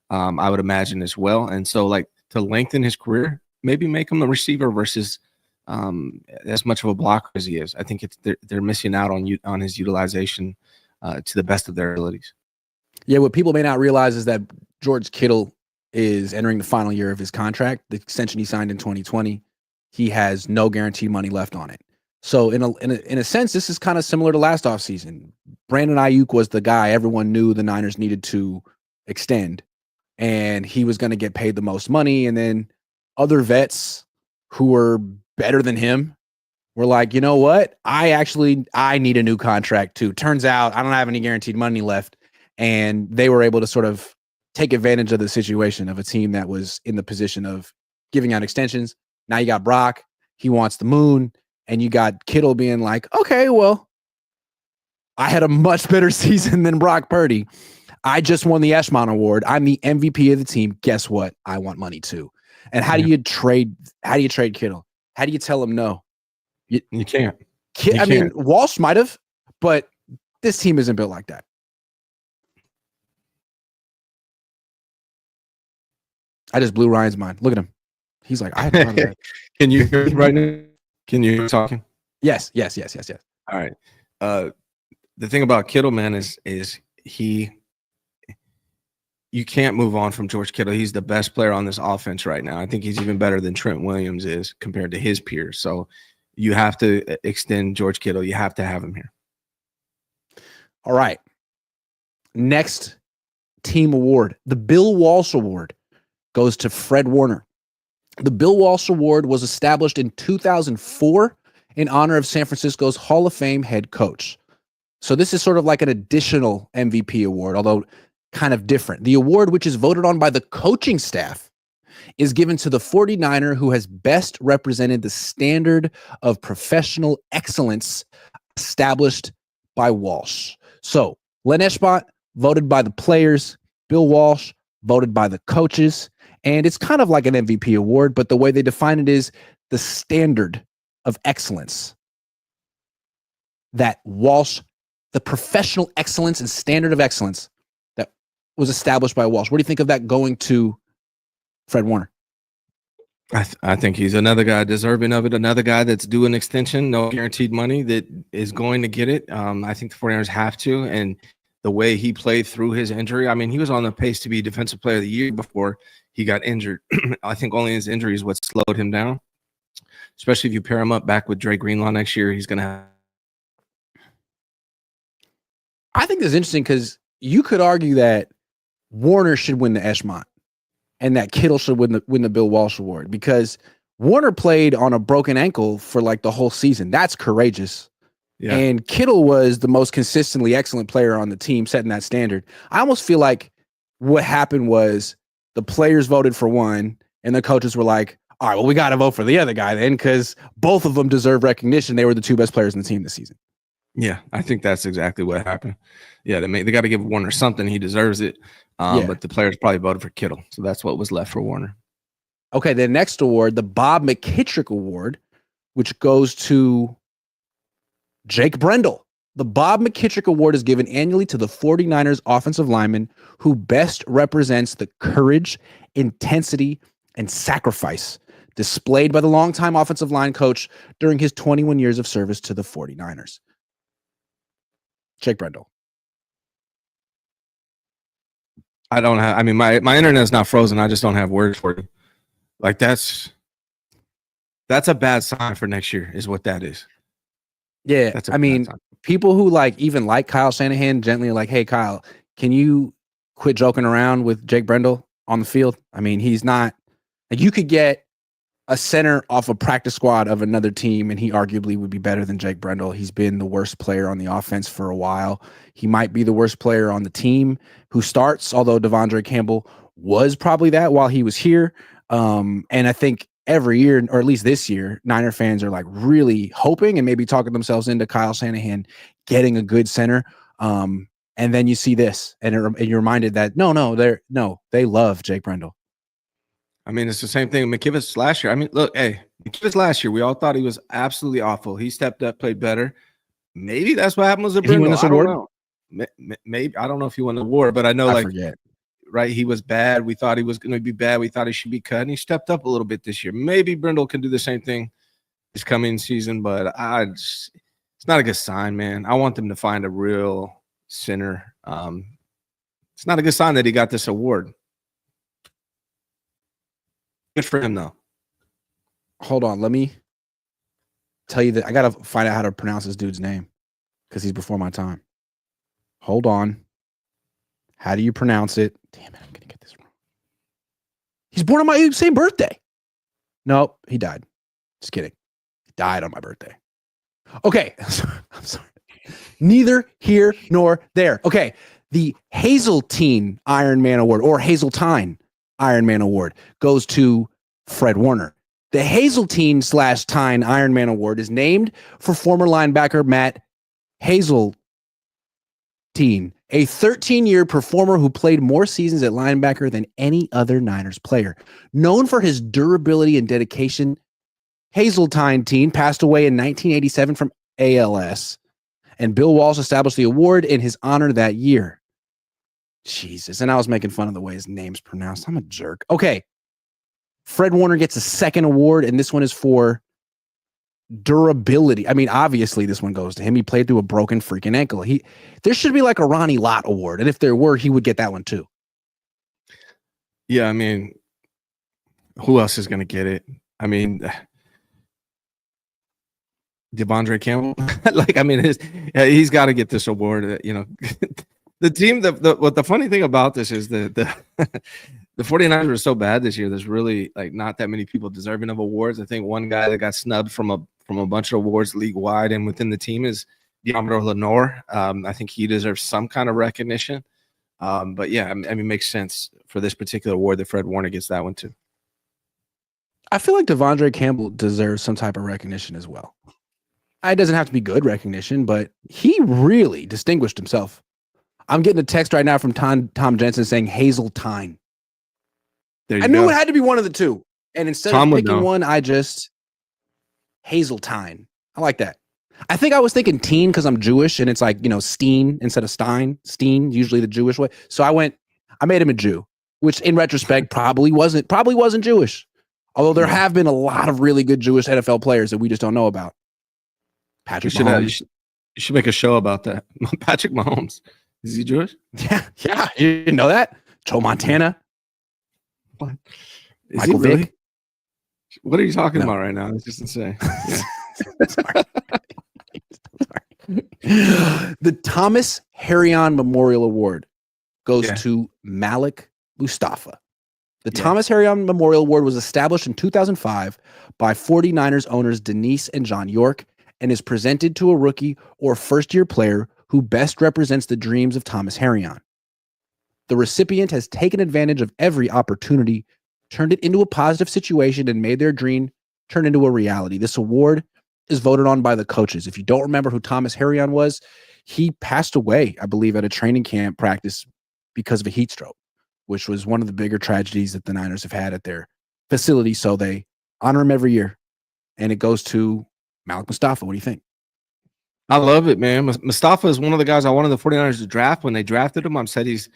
I would imagine as well. And so, like, to lengthen his career, maybe make him a receiver versus as much of a blocker as he is. I think they're missing out on his utilization to the best of their abilities. Yeah, what people may not realize is that George Kittle is entering the final year of his contract. The extension he signed in 2020, he has no guaranteed money left on it. So in a sense, this is kind of similar to last offseason. Brandon Ayuk was the guy everyone knew the Niners needed to extend, and he was going to get paid the most money. And then other vets who were better than him were like, you know what? I need a new contract too. Turns out I don't have any guaranteed money left. And they were able to sort of take advantage of the situation of a team that was in the position of giving out extensions. Now you got Brock, he wants the moon, and you got Kittle being like, okay, well, I had a much better season than Brock Purdy. I just won the Eshmon Award. I'm the MVP of the team. Guess what? I want money too. And how do you trade Kittle? How do you tell him no? You can't. I mean, Walsh might have, but this team isn't built like that. I just blew Ryan's mind. Look at him. He's like, I have that. Can you hear me right now? Can you hear me talking? Yes. All right. The thing about Kittle, man, is you can't move on from George Kittle. He's the best player on this offense right now. I think he's even better than Trent Williams is compared to his peers. So you have to extend George Kittle. You have to have him here. All right. Next team award, the Bill Walsh Award, goes to Fred Warner. The Bill Walsh Award was established in 2004 in honor of San Francisco's Hall of Fame head coach. So this is sort of like an additional MVP award, although kind of different. The award, which is voted on by the coaching staff, is given to the 49er who has best represented the standard of professional excellence established by Walsh. So Len Eshbot, voted by the players. Bill Walsh, voted by the coaches. And it's kind of like an MVP award, but the way they define it is the standard of excellence that Walsh, the professional excellence and standard of excellence that was established by Walsh. What do you think of that going to Fred Warner? I think he's another guy deserving of it, another guy that's due an extension, no guaranteed money, that is going to get it. I think the 49ers have to, and the way he played through his injury, I mean, he was on the pace to be Defensive Player of the Year before he got injured. I think only his injury is what slowed him down, especially if you pair him up back with Dre Greenlaw next year. He's going to have. I think this is interesting because you could argue that Warner should win the Eshmont and that Kittle should win the Bill Walsh Award because Warner played on a broken ankle for like the whole season. That's courageous. Yeah. And Kittle was the most consistently excellent player on the team, setting that standard. I almost feel like what happened was the players voted for one and the coaches were like, all right, well, we got to vote for the other guy then because both of them deserve recognition. They were the two best players in the team this season. Yeah, I think that's exactly what happened. Yeah, they got to give Warner something. He deserves it. But the players probably voted for Kittle. So that's what was left for Warner. Okay, the next award, the Bob McKittrick Award, which goes to Jake Brendel. The Bob McKittrick Award is given annually to the 49ers offensive lineman who best represents the courage, intensity, and sacrifice displayed by the longtime offensive line coach during his 21 years of service to the 49ers. Jake Brendel. My internet's not frozen. I just don't have words for you. Like that's a bad sign for next year is what that is. Yeah. People who even like Kyle Shanahan gently are like, hey, Kyle, can you quit joking around with Jake Brendel on the field? I mean, he's not like you could get a center off a practice squad of another team, and he arguably would be better than Jake Brendel. He's been the worst player on the offense for a while. He might be the worst player on the team who starts, although Devondre Campbell was probably that while he was here. And I think every year, or at least this year, Niner fans are like really hoping and maybe talking themselves into Kyle Shanahan getting a good center. And then you see this, and you're reminded that they love Jake Brendel. I mean, it's the same thing with McKivitz last year. I mean, look, McKivitz last year, we all thought he was absolutely awful. He stepped up, played better. maybe that's what happened with Did he Brindle. win this I don't award? know. Maybe I don't know if he won the award, but I know I forget. right, he was bad. We thought he was going to be bad. We thought he should be cut, and he stepped up a little bit this year. Maybe Brindle can do the same thing this coming season, but it's not a good sign, man. I want them to find a real center. It's not a good sign that he got this award. Good for him, though. Hold on, let me tell you that I gotta find out how to pronounce this dude's name because he's before my time. Hold on. How do you pronounce it? Damn it, I'm gonna get this wrong. He's born on my same birthday. Nope, he died. Just kidding. He died on my birthday. Okay. I'm sorry. Neither here nor there. Okay. The Hazeltine Iron Man Award or Hazeltine Iron Man Award goes to Fred Warner. The Hazeltine/Tyne Iron Man Award is named for former linebacker Matt Hazeltine, a 13-year performer who played more seasons at linebacker than any other Niners player. Known for his durability and dedication, Hazeltine passed away in 1987 from ALS, and Bill Walsh established the award in his honor that year. Jesus, and I was making fun of the way his name's pronounced. I'm a jerk. Okay. Fred Warner gets a second award, and this one is for durability. I mean, obviously, this one goes to him. He played through a broken freaking ankle. There should be like a Ronnie Lott award, and if there were, he would get that one too. Yeah, I mean, who else is going to get it? I mean, Devondre Campbell. He's got to get this award. You know, the team. What the funny thing about this is the 49ers were so bad this year. There's really like not that many people deserving of awards. I think one guy that got snubbed from a bunch of awards league wide and within the team is Deommodore Lenoir. I think he deserves some kind of recognition. But yeah, I mean, it makes sense for this particular award that Fred Warner gets that one too. I feel like Devondre Campbell deserves some type of recognition as well. It doesn't have to be good recognition, but he really distinguished himself. I'm getting a text right now from Tom Jensen saying Hazeltine. I knew it had to be one of the two. And instead of picking one, I just Hazeltine. I like that. I think I was thinking teen because I'm Jewish and it's like, you know, Steen instead of Stein. Steen, usually the Jewish way. So I made him a Jew, which in retrospect probably wasn't Jewish. Although there have been a lot of really good Jewish NFL players that we just don't know about. Patrick Mahomes. You should make a show about that. Patrick Mahomes. Is he Jewish? Yeah. You didn't know that? Joe Montana. What? Michael Vick. What are you talking about right now? It's just insane. Sorry. The Thomas Harrion Memorial Award goes to Malik Mustafa. The Thomas Harrion Memorial Award was established in 2005 by 49ers owners Denise and John York and is presented to a rookie or first-year player who best represents the dreams of Thomas Harrion. The recipient has taken advantage of every opportunity, turned it into a positive situation, and made their dream turn into a reality. This award is voted on by the coaches. If you don't remember who Thomas Harrion was, he passed away, I believe, at a training camp practice because of a heat stroke, which was one of the bigger tragedies that the Niners have had at their facility. So they honor him every year, and it goes to Malik Mustafa. What do you think? I love it, man. Mustafa is one of the guys I wanted the 49ers to draft. When they drafted him, I said he's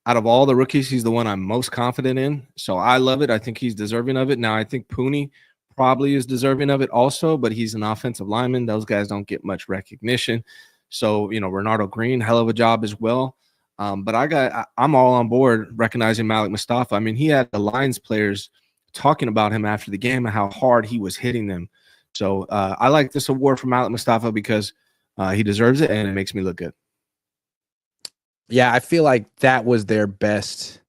out of all the rookies, he's the one I'm most confident in. So I love it. I think he's deserving of it. Now, I think Purdy probably is deserving of it also, but he's an offensive lineman. Those guys don't get much recognition. So, you know, Renardo Green, hell of a job as well. But I'm all on board recognizing Malik Mustafa. I mean, he had the Lions players talking about him after the game and how hard he was hitting them. So I like this award for Malik Mustafa because he deserves it and it makes me look good. Yeah, I feel like that was their best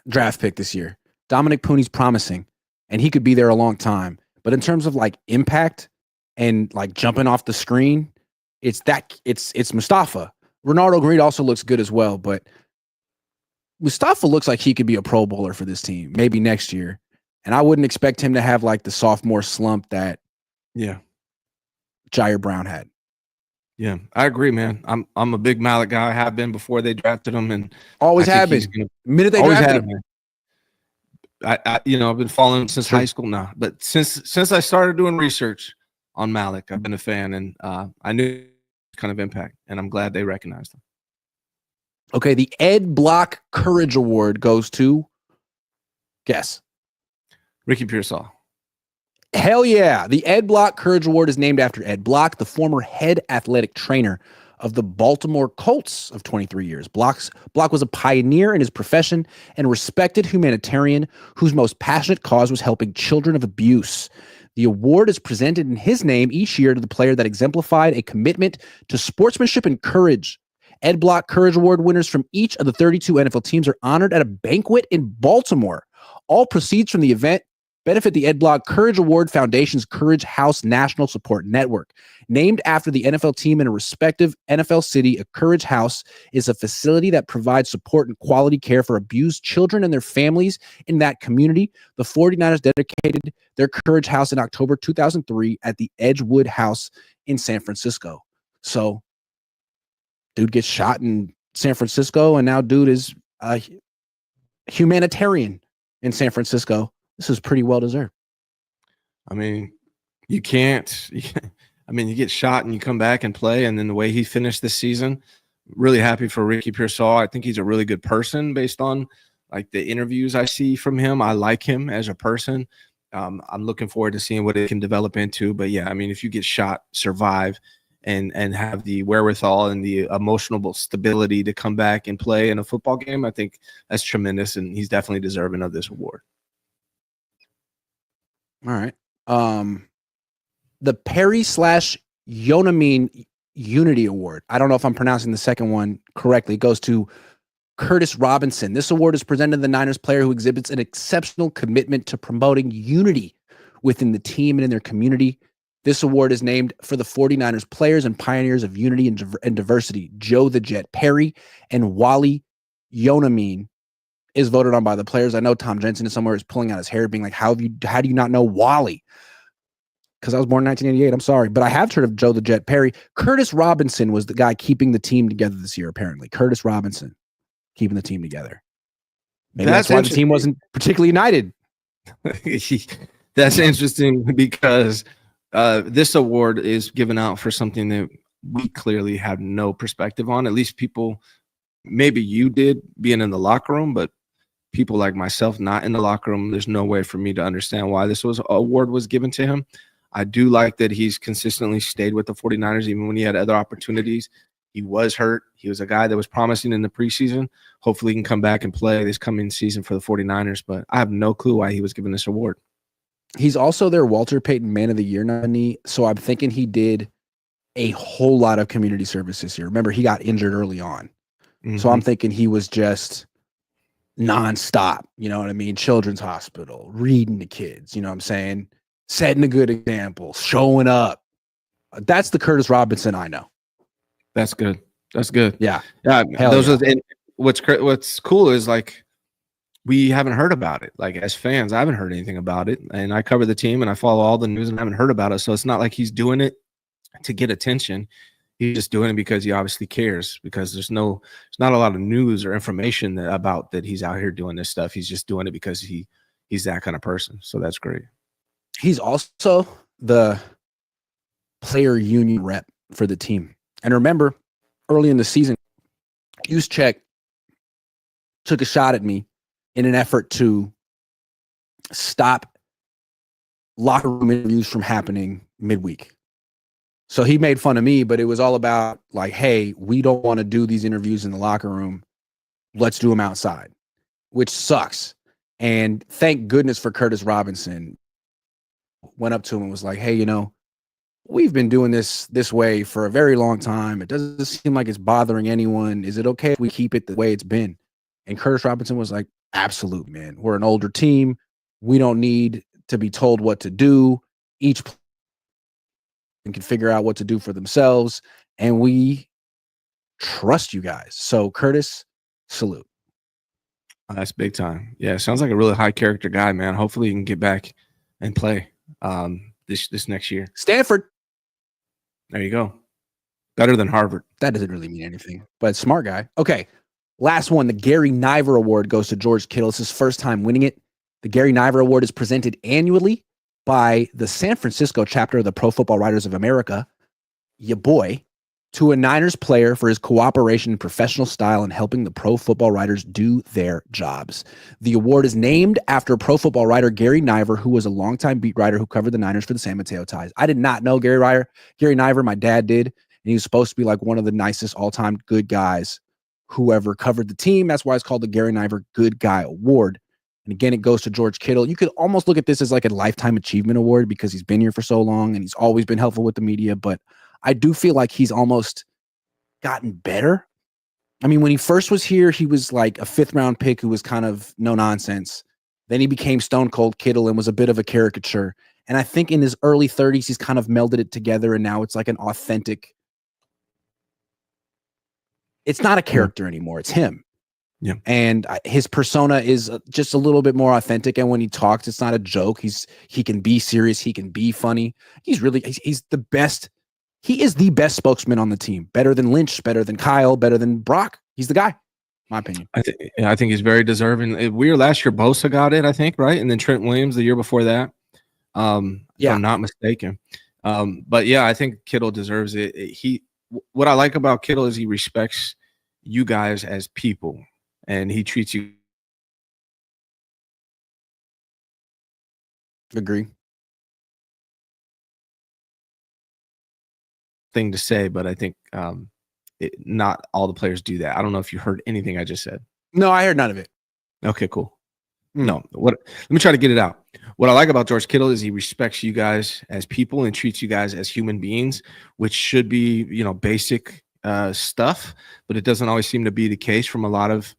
draft pick this year. Dominic Purdy's promising, and he could be there a long time. But in terms of like impact and like jumping off the screen, it's Mustafa. Renardo Green also looks good as well, but Mustafa looks like he could be a Pro Bowler for this team, maybe next year. And I wouldn't expect him to have like the sophomore slump that Jair Brown had. Yeah, I agree, man. I'm a big Malik guy. I have been before they drafted him, and always have been. Minute they drafted him. I've been following him since high school now. But since I started doing research, on Malik. I've been a fan, and I knew kind of impact, and I'm glad they recognized him. Okay, the Ed Block Courage Award goes to, guess. Ricky Pearsall. Hell yeah. The Ed Block Courage Award is named after Ed Block, the former head athletic trainer of the Baltimore Colts of 23 years. Block was a pioneer in his profession and a respected humanitarian whose most passionate cause was helping children of abuse. The award is presented in his name each year to the player that exemplified a commitment to sportsmanship and courage. Ed Block Courage Award winners from each of the 32 NFL teams are honored at a banquet in Baltimore. All proceeds from the event benefit the Ed Block Courage Award Foundation's Courage House National Support Network. Named after the NFL team in a respective NFL city, a Courage House is a facility that provides support and quality care for abused children and their families in that community. The 49ers dedicated their Courage House in October 2003 at the Edgewood House in San Francisco. So, dude gets shot in San Francisco, and now dude is a humanitarian in San Francisco. This is pretty well deserved. I mean, you can't. I mean, you get shot and you come back and play, and then the way he finished this season, really happy for Ricky Pearsall. I think he's a really good person based on like the interviews I see from him. I like him as a person. I'm looking forward to seeing what it can develop into. But yeah, I mean, if you get shot, survive, and have the wherewithal and the emotional stability to come back and play in a football game, I think that's tremendous, and he's definitely deserving of this award. All right. The Perry/Yonamine Unity Award. I don't know if I'm pronouncing the second one correctly. It goes to Curtis Robinson. This award is presented to the Niners player who exhibits an exceptional commitment to promoting unity within the team and in their community. This award is named for the 49ers players and pioneers of unity and diversity. Joe the Jet Perry and Wally Yonamine is voted on by the players. I know Tom Jensen is somewhere is pulling out his hair being like, how do you not know Wally? Because I was born in 1988. I'm sorry. But I have heard of Joe the Jet Perry. Curtis Robinson was the guy keeping the team together this year, apparently. Curtis Robinson keeping the team together. Maybe that's why the team wasn't particularly united. That's interesting because this award is given out for something that we clearly have no perspective on. At least people, maybe you did being in the locker room, but people like myself not in the locker room, there's no way for me to understand why this award was given to him. I do like that he's consistently stayed with the 49ers even when he had other opportunities. He was hurt. He was a guy that was promising in the preseason. Hopefully he can come back and play this coming season for the 49ers, but I have no clue why he was given this award. He's also their Walter Payton Man of the Year nominee, so I'm thinking he did a whole lot of community service this year. Remember, he got injured early on. Mm-hmm. So I'm thinking he was just nonstop, you know what I mean? Children's hospital, reading to kids, you know what I'm saying? Setting a good example, showing up. That's the Curtis Robinson I know. That's good. That's good. Yeah. Those are, and what's cool is like we haven't heard about it. Like as fans, I haven't heard anything about it. And I cover the team and I follow all the news and I haven't heard about it. So it's not like he's doing it to get attention. He's just doing it because he obviously cares, because there's not a lot of news or information about that he's out here doing this stuff. He's just doing it because he's that kind of person. So that's great. He's also the player union rep for the team. And remember, early in the season, Juszczyk took a shot at me in an effort to stop locker room interviews from happening midweek. So he made fun of me, but it was all about like, hey, we don't want to do these interviews in the locker room. Let's do them outside, which sucks. And thank goodness for Curtis Robinson. Went up to him and was like, hey, you know, we've been doing this way for a very long time. It doesn't seem like it's bothering anyone. Is it okay if we keep it the way it's been? And Curtis Robinson was like, absolute, man. We're an older team. We don't need to be told what to do. Each and can figure out what to do for themselves, and we trust you guys. So Curtis, salute. That's big time. Yeah, sounds like a really high character guy, man. Hopefully he can get back and play this next year. Stanford. There you go. Better than Harvard. That doesn't really mean anything, but smart guy. Okay, last one. The Gary Niver Award goes to George Kittle. It's his first time winning it. The Gary Niver Award is presented annually by the San Francisco chapter of the Pro Football Writers of America, your boy, to a Niners player for his cooperation and professional style in helping the pro football writers do their jobs. The award is named after pro football writer Gary Niver, who was a longtime beat writer who covered the Niners for the San Mateo Tides. I did not know Gary Niver. My dad did, and he was supposed to be like one of the nicest all-time good guys who ever covered the team. That's why it's called the Gary Niver Good Guy Award. And again, it goes to George Kittle. You could almost look at this as like a lifetime achievement award because he's been here for so long and he's always been helpful with the media, but I do feel like he's almost gotten better. I mean, when he first was here, he was like a 5th round pick who was kind of no nonsense. Then he became Stone Cold Kittle and was a bit of a caricature. And I think in his early 30s, he's kind of melded it together. And now it's like an authentic. It's not a character anymore. It's him. Yeah. And his persona is just a little bit more authentic. And when he talks, it's not a joke. He can be serious. He can be funny. He's the best. He is the best spokesman on the team. Better than Lynch, better than Kyle, better than Brock. He's the guy, my opinion. I think he's very deserving. Last year, Bosa got it, I think, right? And then Trent Williams the year before that. If I'm not mistaken. But yeah, I think Kittle deserves it. What I like about Kittle is he respects you guys as people, and he treats you. Agree. Thing to say, but I think not all the players do that. I don't know if you heard anything I just said. No, I heard none of it. Okay, cool. No, let me try to get it out. What I like about George Kittle is he respects you guys as people and treats you guys as human beings, which should be, basic stuff, but it doesn't always seem to be the case from a lot of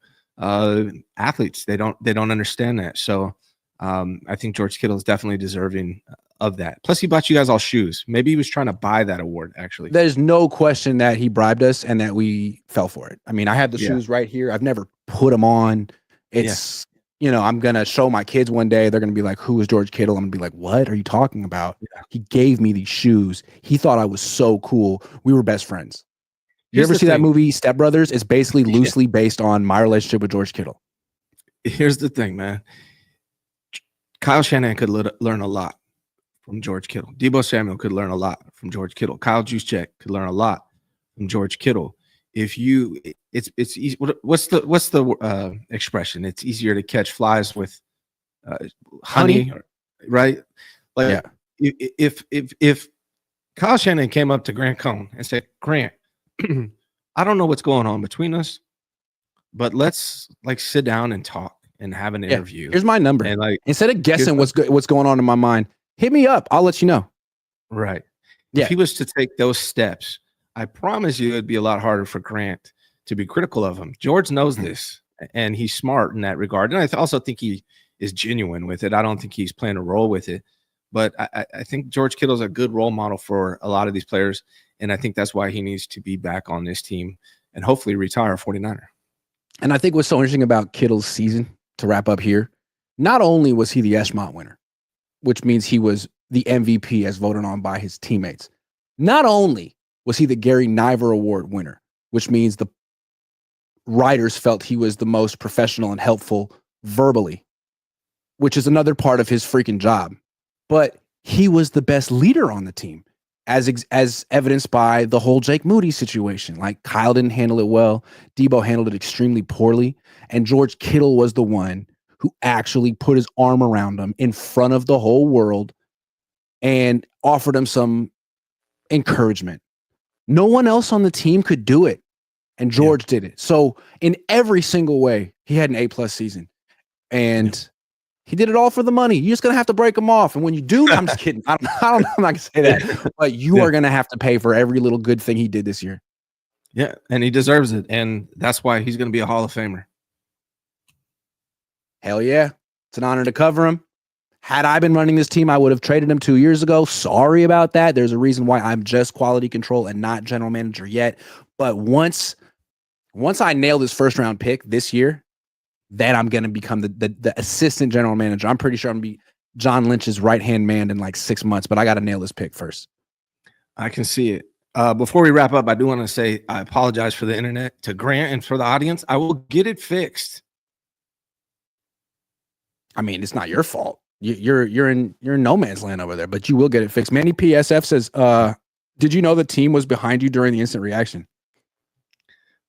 athletes. They don't understand that. So I think George Kittle is definitely deserving of that. Plus, he bought you guys all shoes. Maybe he was trying to buy that award, actually. There's no question that he bribed us and that we fell for it. I mean, I have the shoes right here. I've never put them on. It's, I'm going to show my kids one day. They're going to be like, who is George Kittle? I'm going to be like, what are you talking about? Yeah. He gave me these shoes. He thought I was so cool. We were best friends. You ever see that movie, Step Brothers? It's basically loosely based on my relationship with George Kittle. Here's the thing, man. Kyle Shanahan could learn a lot from George Kittle. Deebo Samuel could learn a lot from George Kittle. Kyle Juszczyk could learn a lot from George Kittle. It's easy. What's the expression? It's easier to catch flies with honey, right? Like if Kyle Shanahan came up to Grant Cohn and said, Grant, I don't know what's going on between us, but let's sit down and talk and have an interview. Here's my number. And instead of guessing what's going on in my mind, hit me up. I'll let you know. Right. Yeah. If he was to take those steps, I promise you it'd be a lot harder for Grant to be critical of him. George knows this, and he's smart in that regard. And I also think he is genuine with it. I don't think he's playing a role with it. But I think George Kittle's a good role model for a lot of these players, and I think that's why he needs to be back on this team and hopefully retire a 49er. And I think what's so interesting about Kittle's season, to wrap up here, not only was he the Eshmont winner, which means he was the MVP as voted on by his teammates. Not only was he the Gary Niver Award winner, which means the writers felt he was the most professional and helpful verbally, which is another part of his freaking job. But he was the best leader on the team, as evidenced by the whole Jake Moody situation. Like, Kyle didn't handle it well. Deebo handled it extremely poorly. And George Kittle was the one who actually put his arm around him in front of the whole world and offered him some encouragement. No one else on the team could do it, and George did it. So in every single way, he had an A+ season, and he did it all for the money. You're just gonna have to break him off, and when you do, I'm just kidding. I don't know. I'm not gonna say that, but you are gonna have to pay for every little good thing he did this year. Yeah, and he deserves it, and that's why he's gonna be a Hall of Famer. Hell yeah. It's an honor to cover him. Had I been running this team, I would have traded him 2 years ago. Sorry about that. There's a reason why I'm just quality control and not general manager yet. But once I nail this first round pick this year, then I'm going to become the assistant general manager. I'm pretty sure I'm going to be John Lynch's right-hand man in like 6 months, but I got to nail this pick first. I can see it. Before we wrap up, I do want to say I apologize for the internet to Grant and for the audience. I will get it fixed. I mean, it's not your fault. you're in no man's land over there, but you will get it fixed. Manny PSF says, did you know the team was behind you during the instant reaction?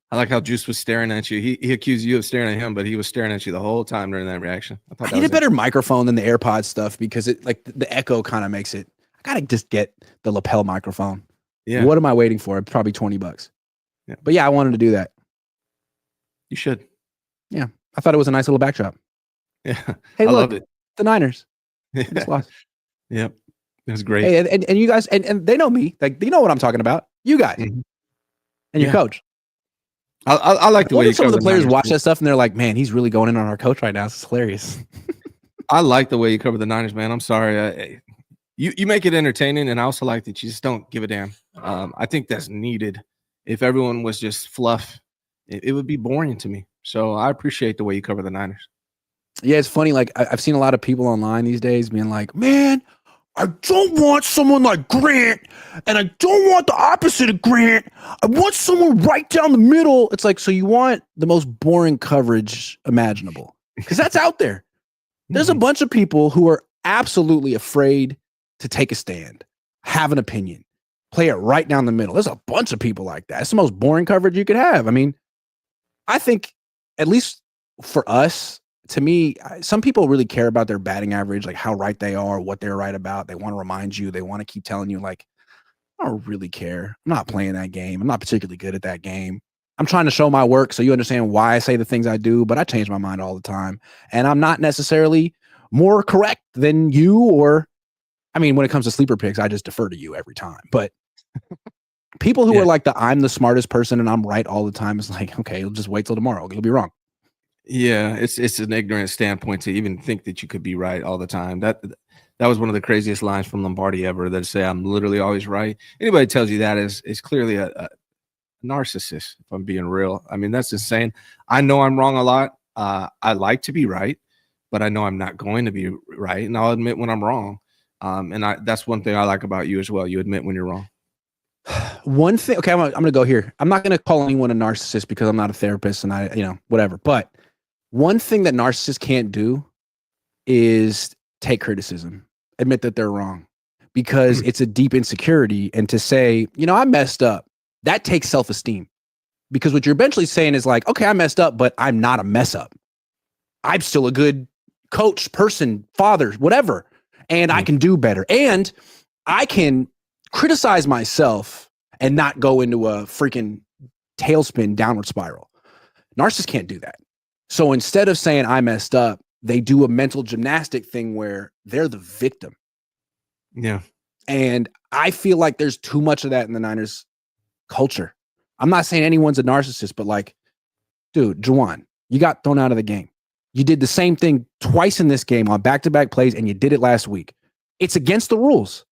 I like how Juice was staring at you. He accused you of staring at him, but he was staring at you the whole time during that reaction. I need a better microphone than the AirPods stuff because it like the echo kind of makes it. I gotta just get the lapel microphone. Yeah. What am I waiting for? Probably $20. Yeah. But yeah, I wanted to do that. You should. Yeah. I thought it was a nice little backdrop. Yeah. Hey, I love it. The Niners. Yeah. Yep. It was great. Hey, and you guys, and they know me. Like, you know what I'm talking about. You guys. Mm-hmm. And your coach. I like the way some of the players watch that stuff and they're like, man, he's really going in on our coach right now. It's hilarious. I like the way you cover the Niners, man. I'm sorry. You make it entertaining, and I also like that you just don't give a damn. I think that's needed. If everyone was just fluff, it would be boring to me. So I appreciate the way you cover the Niners. Yeah, it's funny. Like, I've seen a lot of people online these days being like, man, I don't want someone like Grant, and I don't want the opposite of Grant. I want someone right down the middle. It's like, so you want the most boring coverage imaginable, because that's out there. There's a bunch of people who are absolutely afraid to take a stand, have an opinion, play it right down the middle. There's a bunch of people like that. It's the most boring coverage you could have. I mean, I think, at least for us, to me, some people really care about their batting average, like how right they are, what they're right about. They want to remind you. They want to keep telling you, like, I don't really care. I'm not playing that game. I'm not particularly good at that game. I'm trying to show my work so you understand why I say the things I do, but I change my mind all the time. And I'm not necessarily more correct than you, or, I mean, when it comes to sleeper picks, I just defer to you every time. But people who are like I'm the smartest person and I'm right all the time is like, okay, you'll just wait till tomorrow. You'll be wrong. Yeah, it's an ignorant standpoint to even think that you could be right all the time. That was one of the craziest lines from Lombardi ever, that say I'm literally always right. Anybody tells you that is clearly a narcissist, if I'm being real. I mean, that's insane. I know I'm wrong a lot. I like to be right, but I know I'm not going to be right, and I'll admit when I'm wrong. And that's one thing I like about you as well. You admit when you're wrong. One thing, okay, I'm gonna go here. I'm not gonna call anyone a narcissist because I'm not a therapist and I, whatever. But one thing that narcissists can't do is take criticism, admit that they're wrong, because it's a deep insecurity. And to say, I messed up, that takes self-esteem, because what you're eventually saying is like, okay, I messed up, but I'm not a mess up. I'm still a good coach, person, father, whatever. And I can do better. And I can criticize myself and not go into a freaking tailspin downward spiral. Narcissists can't do that. So instead of saying I messed up, they do a mental gymnastic thing where they're the victim. Yeah. And I feel like there's too much of that in the Niners culture. I'm not saying anyone's a narcissist, but like, dude, Juwan, you got thrown out of the game. You did the same thing twice in this game on back-to-back plays, and you did it last week. It's against the rules.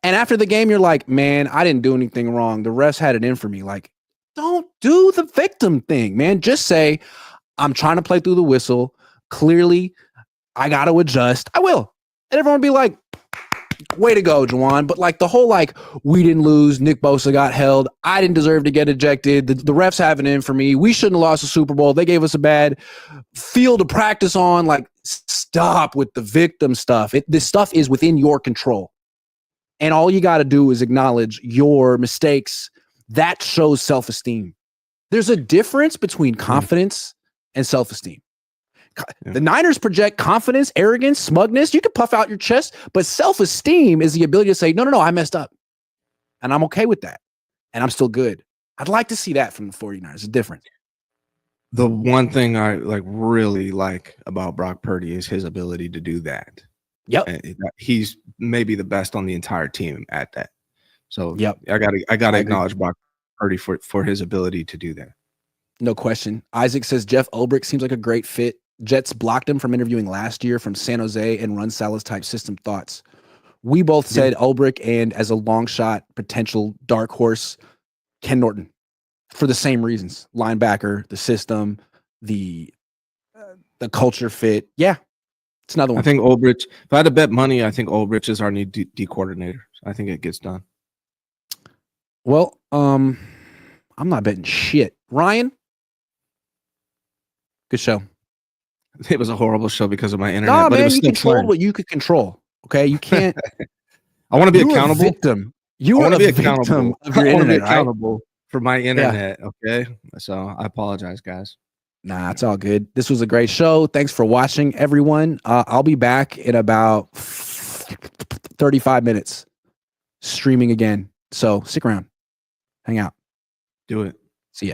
And after the game, you're like, man, I didn't do anything wrong. The refs had it in for me. Like, don't do the victim thing, man. Just say, I'm trying to play through the whistle. Clearly, I got to adjust. I will. And everyone will be like, way to go, Juwan. But like the whole, like, we didn't lose. Nick Bosa got held. I didn't deserve to get ejected. The refs have it in for me. We shouldn't have lost the Super Bowl. They gave us a bad field to practice on. Like, stop with the victim stuff. This stuff is within your control. And all you got to do is acknowledge your mistakes. That shows self-esteem. There's a difference between confidence and self-esteem. The Niners project confidence, arrogance, smugness. You can puff out your chest, but self-esteem is the ability to say, no, I messed up. And I'm okay with that. And I'm still good. I'd like to see that from the 49ers. It's different. The one thing I really like about Brock Purdy is his ability to do that. Yep. He's maybe the best on the entire team at that. So I gotta acknowledge Brock Purdy for his ability to do that. No question. Isaac says Jeff Ulbrich seems like a great fit. Jets blocked him from interviewing last year from San Jose and run Salah's type system. Thoughts? We both said Ulbrich, and as a long shot potential dark horse, Ken Norton, for the same reasons. Linebacker, the system, the culture fit. Yeah. It's another one. I think Ulbrich, if I had to bet money, I think Ulbrich is our new D coordinator. I think it gets done. Well, I'm not betting shit. Ryan, good show. It was a horrible show because of my internet. Nah, but it man, was you still controlled fun. what you could control. Okay, you can't. I want to be You were a accountable. victim. You I were want a to be victim accountable. of your I want to be internet, right? accountable for my Yeah. internet. Okay. So I apologize, guys. Nah, it's all good. This was a great show. Thanks for watching, everyone. I'll be back in about 35 minutes streaming again. So stick around. Hang out. Do it. See ya.